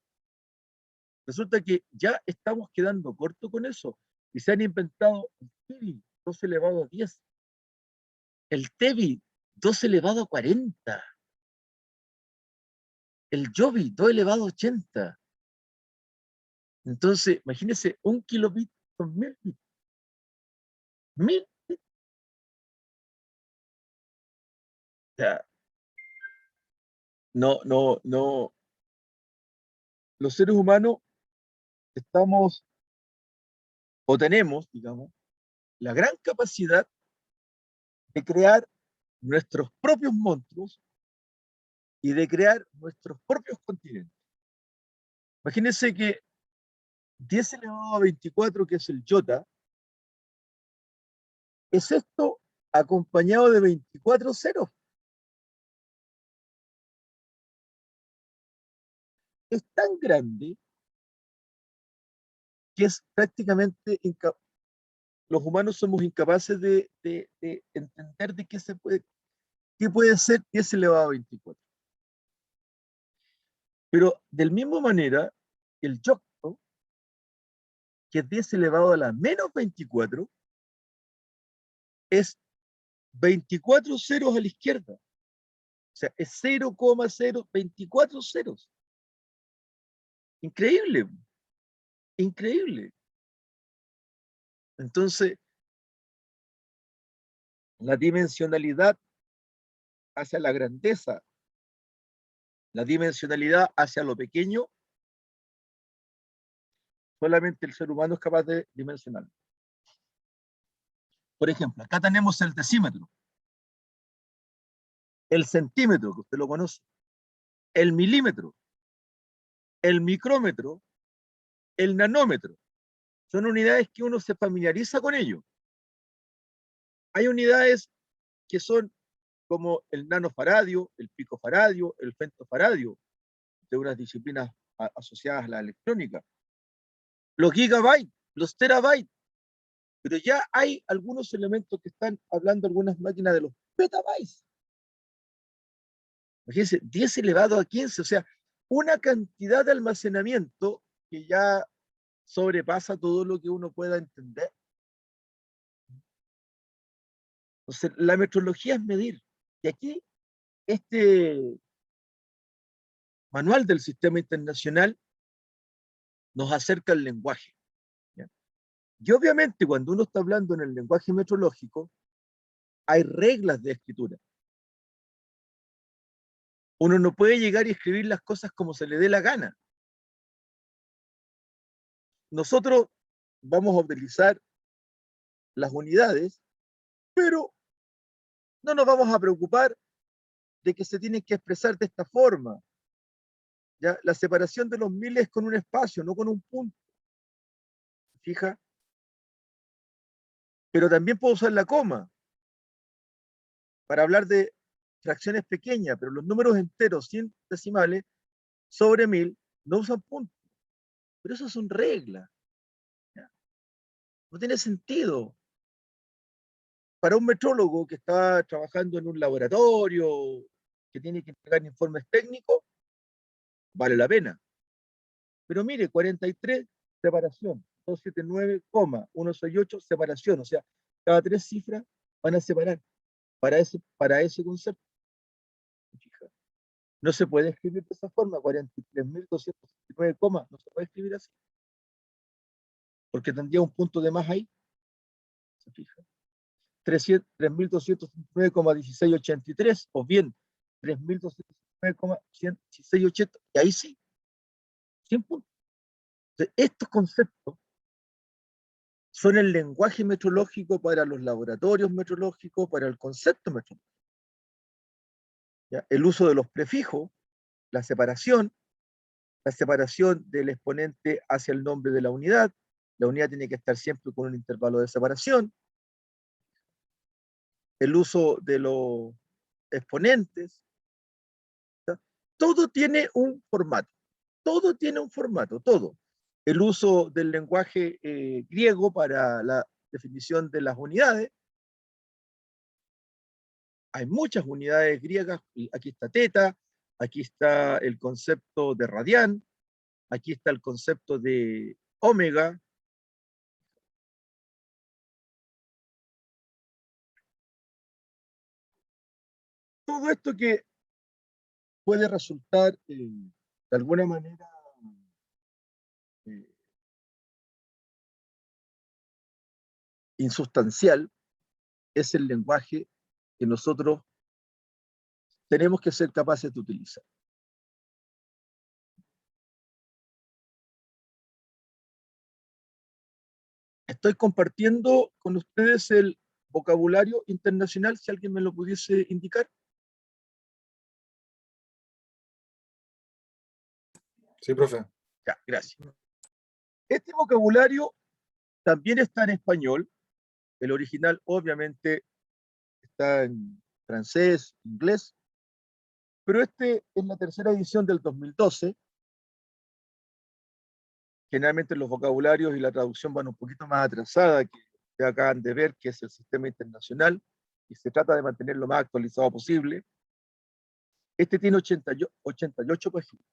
resulta que ya estamos quedando corto con eso, y se han inventado el TeBi 2 elevado a 10, el TeBi 2 elevado a 40, el Jovi 2 elevado a 80. Entonces, imagínense, un kilobit son 1000 bits. 1000 bits. O sea, no. Los seres humanos estamos, o tenemos, digamos, la gran capacidad de crear nuestros propios monstruos y de crear nuestros propios continentes. Imagínense que 10 elevado a 24, que es el iota, es esto acompañado de 24 ceros. Es tan grande que es prácticamente los humanos somos incapaces de entender de qué puede ser 10 elevado a 24. Pero del mismo manera, el yocto, que es 10 elevado a la menos 24, es 24 ceros a la izquierda. O sea, es 0,024 ceros. Increíble, increíble. Entonces, la dimensionalidad hacia la grandeza, la dimensionalidad hacia lo pequeño, solamente el ser humano es capaz de dimensionar. Por ejemplo, acá tenemos el decímetro, el centímetro, que usted lo conoce, el milímetro, el micrómetro, el nanómetro. Son unidades que uno se familiariza con ello. Hay unidades que son como el nanofaradio, el picofaradio, el femtofaradio, de unas disciplinas asociadas a la electrónica. Los gigabytes, los terabytes, pero ya hay algunos elementos que están hablando algunas máquinas de los petabytes. Imagínense, 10 elevado a 15, o sea, una cantidad de almacenamiento que ya sobrepasa todo lo que uno pueda entender. Entonces, la metrología es medir. Y aquí, este manual del sistema internacional nos acerca al lenguaje. ¿Ya? Y obviamente, cuando uno está hablando en el lenguaje metrológico, hay reglas de escritura. Uno no puede llegar y escribir las cosas como se le dé la gana. Nosotros vamos a utilizar las unidades, pero no nos vamos a preocupar de que se tienen que expresar de esta forma. ¿Ya? La separación de los miles con un espacio, no con un punto. ¿Fija? Pero también puedo usar la coma para hablar de fracciones pequeñas, pero los números enteros, 100 decimales, sobre 1000, no usan puntos. Pero eso son reglas. ¿Ya? No tiene sentido. Para un metrólogo que está trabajando en un laboratorio, que tiene que entregar informes técnicos, vale la pena. Pero mire, 43, separación, 279, 168, separación, o sea, cada 3 cifras van a separar para ese concepto. No se puede escribir de esa forma, 43.269, no se puede escribir así. porque tendría un punto de más ahí. ¿Se fija? 3.209,1683, o bien 3.209,1680, y ahí sí, 100 puntos. Entonces, estos conceptos son el lenguaje metrológico para los laboratorios metrológicos, para el concepto metrológico. ¿Ya? El uso de los prefijos, la separación del exponente hacia el nombre de la unidad tiene que estar siempre con un intervalo de separación, el uso de los exponentes, ¿ya? Todo tiene un formato, todo. El uso del lenguaje griego para la definición de las unidades. Hay muchas unidades griegas, aquí está teta, aquí está el concepto de radián, aquí está el concepto de ómega. Todo esto que puede resultar de alguna manera eh, insustancial es el lenguaje que nosotros tenemos que ser capaces de utilizar. Estoy compartiendo con ustedes el vocabulario internacional, si alguien me lo pudiese indicar. Sí, profe. Ya, gracias. Este vocabulario también está en español. El original obviamente está en francés, inglés, pero este es la tercera edición del 2012. Generalmente los vocabularios y la traducción van un poquito más atrasada que ustedes acaban de ver, que es el sistema internacional, y se trata de mantener lo más actualizado posible. Este tiene 88 páginas.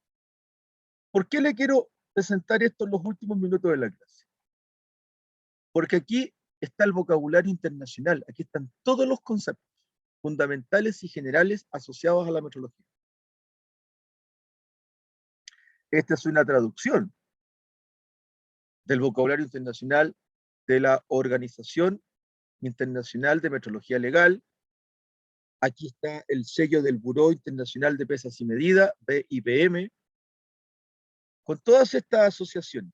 ¿Por qué le quiero presentar esto en los últimos minutos de la clase? Porque aquí está el vocabulario internacional, aquí están todos los conceptos fundamentales y generales asociados a la metrología. Esta es una traducción del vocabulario internacional de la Organización Internacional de Metrología Legal. Aquí está el sello del Buró Internacional de Pesas y Medidas, BIPM, con todas estas asociaciones.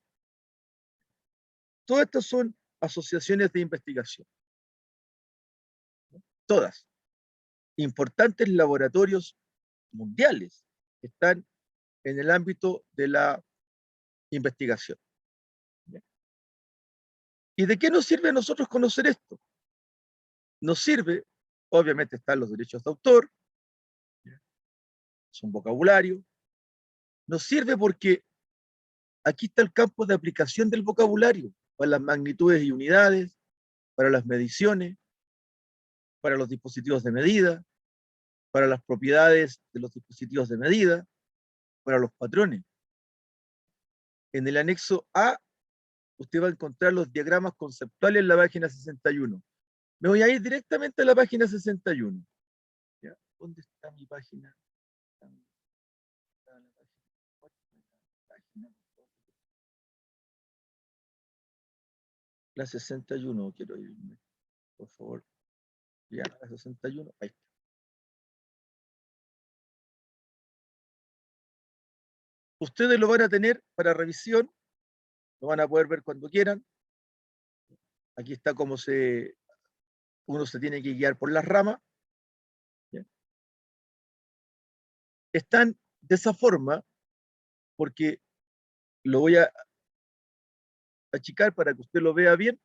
Todas estas son asociaciones de investigación. Todas. Importantes laboratorios mundiales que están en el ámbito de la investigación. ¿Y de qué nos sirve a nosotros conocer esto? Nos sirve, obviamente están los derechos de autor, es un vocabulario, nos sirve porque aquí está el campo de aplicación del vocabulario para las magnitudes y unidades, para las mediciones, para los dispositivos de medida, para las propiedades de los dispositivos de medida, para los patrones. En el anexo A, usted va a encontrar los diagramas conceptuales en la página 61. Me voy a ir directamente a la página 61. ¿Ya? ¿Dónde está mi página? La 61, quiero irme, por favor. Ya, la 61, ahí está. Ustedes lo van a tener para revisión, lo van a poder ver cuando quieran. Aquí está cómo uno se tiene que guiar por las ramas. ¿Ya? Están de esa forma porque lo voy a achicar para que usted lo vea bien.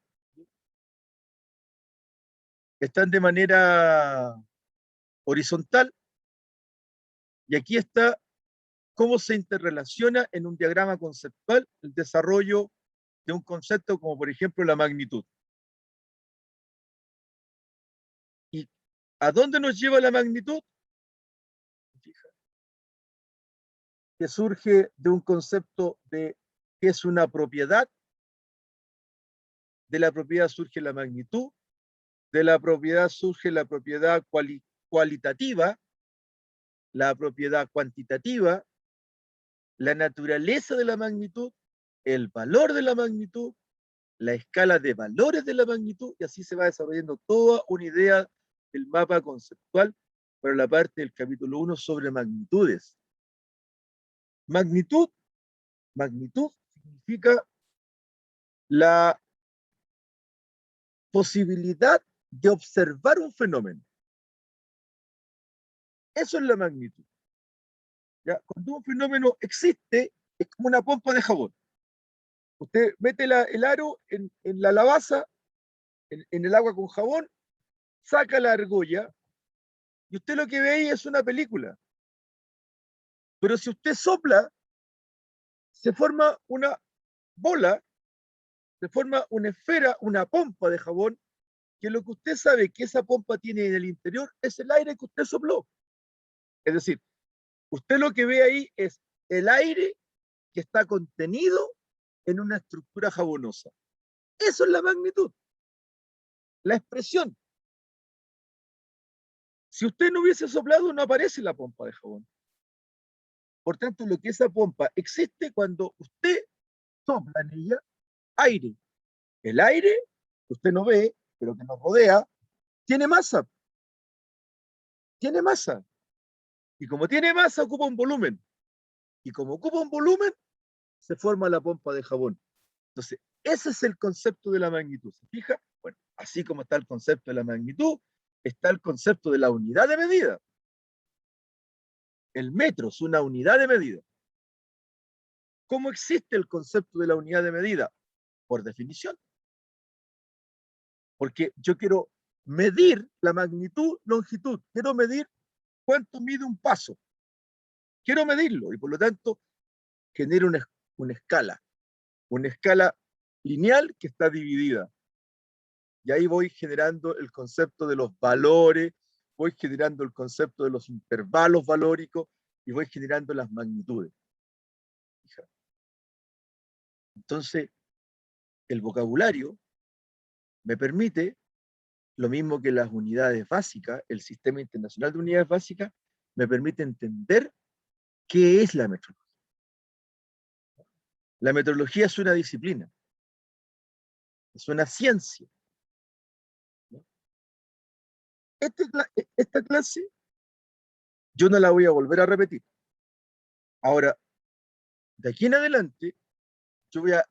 Están de manera horizontal y aquí está cómo se interrelaciona en un diagrama conceptual el desarrollo de un concepto como por ejemplo la magnitud. ¿Y a dónde nos lleva la magnitud? Que surge de un concepto de qué es una propiedad, de la propiedad surge la magnitud, de la propiedad surge la propiedad cualitativa, la propiedad cuantitativa, la naturaleza de la magnitud, el valor de la magnitud, la escala de valores de la magnitud, y así se va desarrollando toda una idea del mapa conceptual para la parte del capítulo 1 sobre magnitudes. Magnitud, magnitud significa la posibilidad de observar un fenómeno. Eso es la magnitud. ¿Ya? Cuando un fenómeno existe, es como una pompa de jabón. Usted mete el aro en la lavaza, en el agua con jabón, saca la argolla, y usted lo que ve ahí es una película. Pero si usted sopla, se forma una bola, se forma una esfera, una pompa de jabón, que lo que usted sabe que esa pompa tiene en el interior es el aire que usted sopló. Es decir, usted lo que ve ahí es el aire que está contenido en una estructura jabonosa. Eso es la magnitud, la expresión. Si usted no hubiese soplado, no aparece la pompa de jabón. Por tanto, lo que esa pompa existe cuando usted sopla en ella aire. El aire, que usted no ve, pero que nos rodea, tiene masa. Tiene masa. Y como tiene masa, ocupa un volumen. Y como ocupa un volumen, se forma la pompa de jabón. Entonces, ese es el concepto de la magnitud. ¿Se fija? Bueno, así como está el concepto de la magnitud, está el concepto de la unidad de medida. El metro es una unidad de medida. ¿Cómo existe el concepto de la unidad de medida? Por definición. Porque yo quiero medir la magnitud, longitud. Quiero medir cuánto mide un paso. Quiero medirlo y por lo tanto genero una escala lineal que está dividida. Y ahí voy generando el concepto de los valores, voy generando el concepto de los intervalos valóricos y voy generando las magnitudes. Entonces, el vocabulario me permite, lo mismo que las unidades básicas, el Sistema Internacional de Unidades Básicas, me permite entender qué es la metrología. La metrología es una disciplina, es una ciencia. Esta clase yo no la voy a volver a repetir. Ahora, de aquí en adelante, yo voy a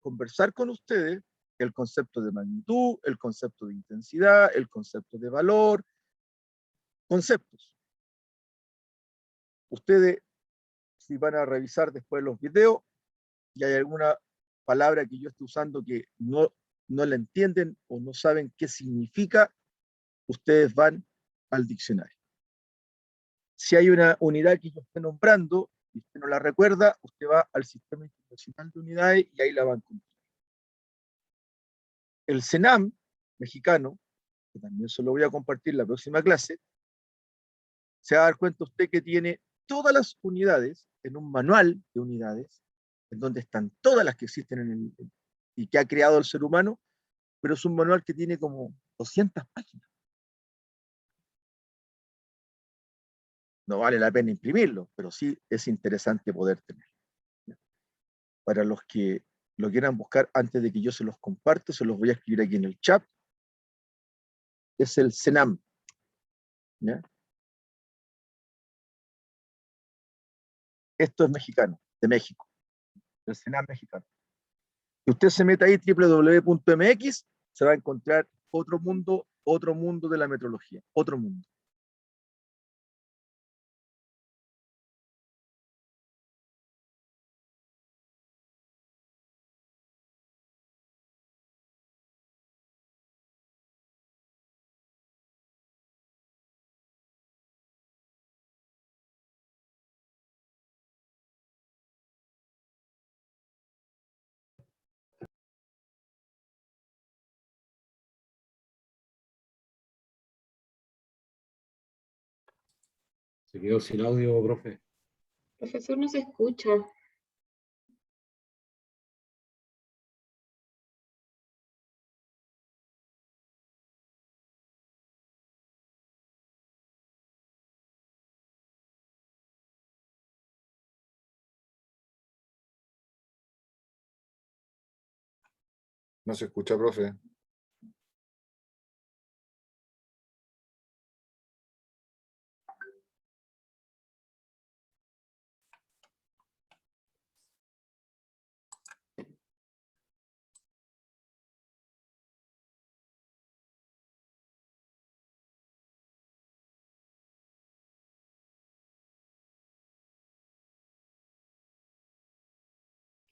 conversar con ustedes el concepto de magnitud, el concepto de intensidad, el concepto de valor, conceptos. Ustedes, si van a revisar después los videos y hay alguna palabra que yo esté usando que no la entienden o no saben qué significa, ustedes van al diccionario. Si hay una unidad que yo esté nombrando y usted no la recuerda, usted va al Sistema Internacional de Unidades y ahí la va a encontrar. El CENAM mexicano, que también se lo voy a compartir en la próxima clase, se va a dar cuenta usted que tiene todas las unidades en un manual de unidades, en donde están todas las que existen y que ha creado el ser humano, pero es un manual que tiene como 200 páginas. No vale la pena imprimirlo, pero sí es interesante poder tenerlo. Para los que lo quieran buscar antes de que yo se los comparte, se los voy a escribir aquí en el chat. Es el CENAM. ¿Ya? Esto es mexicano, de México, el CENAM mexicano. Si usted se mete ahí, www.mx, se va a encontrar otro mundo de la metrología, otro mundo. Se quedó sin audio, profe. Profesor, no se escucha. No se escucha, profe.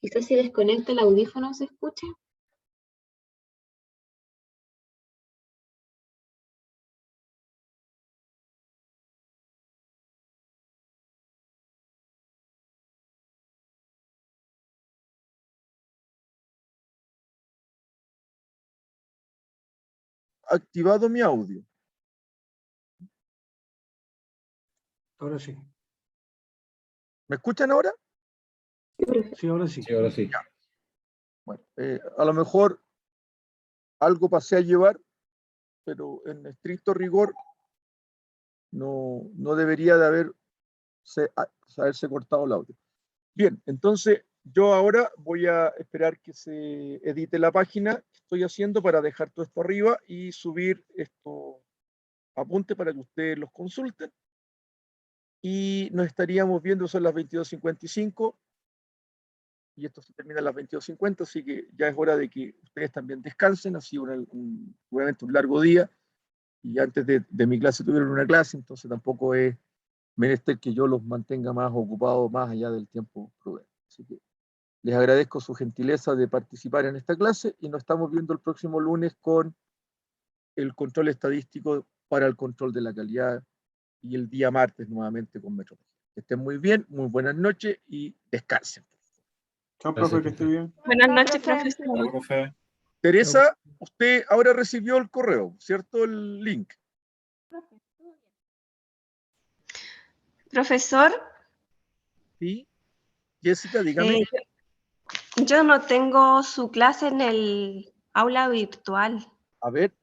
Quizás si desconecta el audífono se escucha. Activado mi audio. Ahora sí. ¿Me escuchan ahora? Sí, ahora sí. Sí, ahora sí. Bueno, a lo mejor algo pasé a llevar, pero en estricto rigor no debería de haberse cortado el audio. Bien, entonces yo ahora voy a esperar que se edite la página que estoy haciendo para dejar todo esto arriba y subir estos apuntes para que ustedes los consulten. Y nos estaríamos viendo, son las 22:55 y esto se termina a las 22:50, así que ya es hora de que ustedes también descansen. Ha sido seguramente un largo día y antes de mi clase tuvieron una clase, entonces tampoco es menester que yo los mantenga más ocupados más allá del tiempo prudente. Así que les agradezco su gentileza de participar en esta clase y nos estamos viendo el próximo lunes con el control estadístico para el control de la calidad y el día martes nuevamente con Metro. Que estén muy bien, muy buenas noches y descansen. Chao, profe, que esté bien. Buenas noches, profesor. Chao, profe. Teresa, usted ahora recibió el correo, ¿cierto? El link. Profesor, Sí. Jessica, dígame. yo no tengo su clase en el aula virtual. A ver,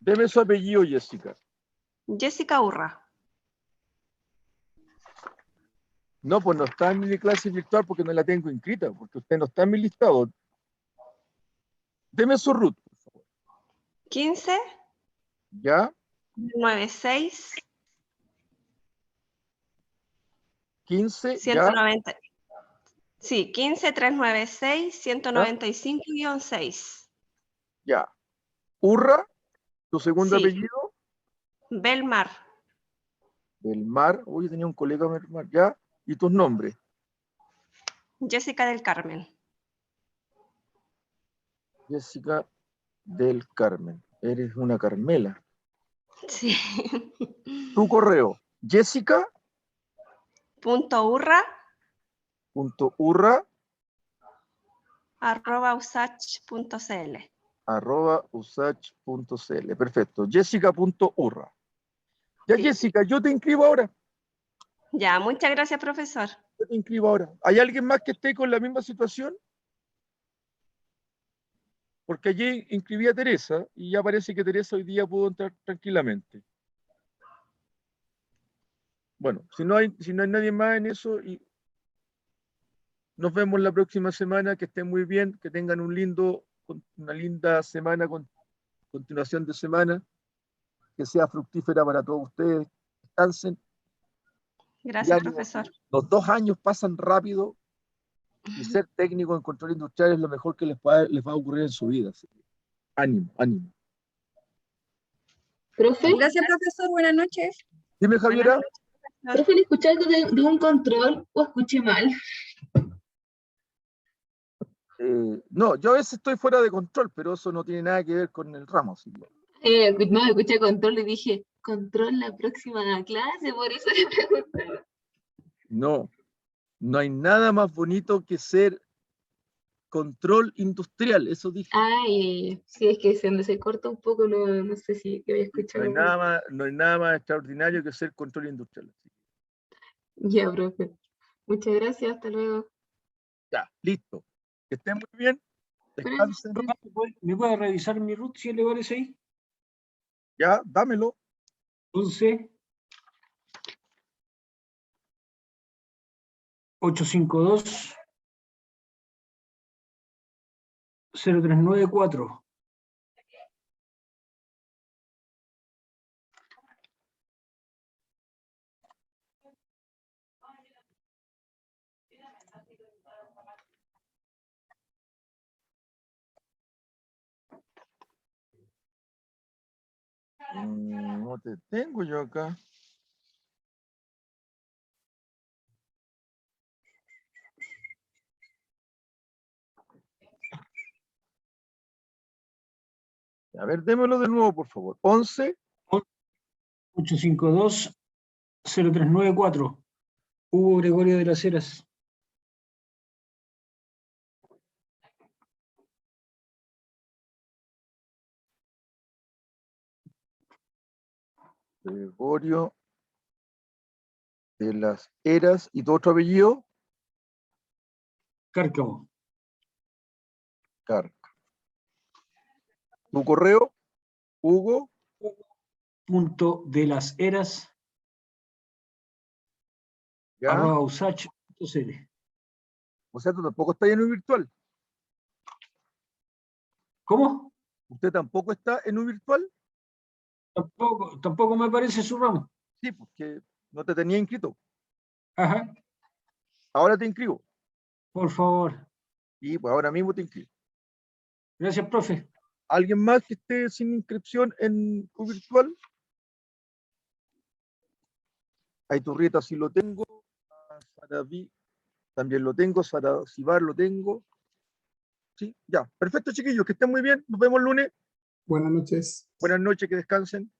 deme su apellido, Jessica. Jessica Urra. No, pues no está en mi clase virtual porque no la tengo inscrita, porque usted no está en mi listado. Deme su root, por favor. 15 ¿Ya? 96 15, ya, 190. Sí, 15 396 195-6. ya. Urra, tu segundo Sí, apellido. Belmar. Del Mar. Uy, tenía un colega del Mar, ya. ¿Y tus nombres? Jessica del Carmen. Jessica del Carmen. Eres una Carmela. Sí. Tu correo, jessica.urra Punto @usach.cl. @usach.cl. Perfecto. Jessica.urra. Ya, Sí. Jessica, yo te inscribo ahora. Ya, muchas gracias, profesor. Yo te inscribo ahora. ¿Hay alguien más que esté con la misma situación? Porque allí inscribí a Teresa y ya parece que Teresa hoy día pudo entrar tranquilamente. Bueno, si no hay nadie más en eso, y nos vemos la próxima semana. Que estén muy bien, que tengan una linda semana, continuación de semana, que sea fructífera para todos ustedes. Descansen. Y Gracias, ánimo. profesor. Los 2 años pasan rápido y ser técnico en control industrial es lo mejor que les va a ocurrir en su vida. Así que, ánimo, ánimo. Profe, Gracias, profesor. Buenas noches. Dime, Javiera. Buenas noches, profesor. profe, ¿le escuché algo de un control o escuché mal? No, yo a veces estoy fuera de control, pero eso no tiene nada que ver con el ramo. Así que, No, escuché control y dije, control la próxima clase, por eso le preguntaba. no hay nada más bonito que ser control industrial, eso dije. Ay, sí, es que se corta un poco, no sé si que había No escuchado hay mal. nada más extraordinario que ser control industrial. Ya, profe. Muchas gracias, hasta luego. Ya, listo. Que estén muy bien. Buenas Descansen. noches. ¿Me puede revisar mi root si le parece ahí? Ya, dámelo. 11 852 0394. No te tengo yo acá. A ver, démelo de nuevo, por favor. 11. 852-0394. Hugo Gregorio de las Heras. Gregorio de las Heras. ¿Y tu otro apellido? Cárcamo. Carca. ¿Tu correo? Hugo. Punto de las Heras. ¿Ya? Arroba usach.cl. O sea, tú tampoco estás en un virtual. ¿Cómo? ¿Usted tampoco está en un virtual? Tampoco me aparece su ramo. Sí, porque no te tenía inscrito. Ajá. Ahora te inscribo. Por favor. Y pues ahora mismo te inscribo. Gracias, profe. ¿Alguien más que esté sin inscripción en un virtual? A Iturrieta sí lo tengo. A Saraví también lo tengo. Sara Cibar lo tengo. Sí, ya. Perfecto, chiquillos. Que estén muy bien. Nos vemos el lunes. Buenas noches. Buenas noches, que descansen.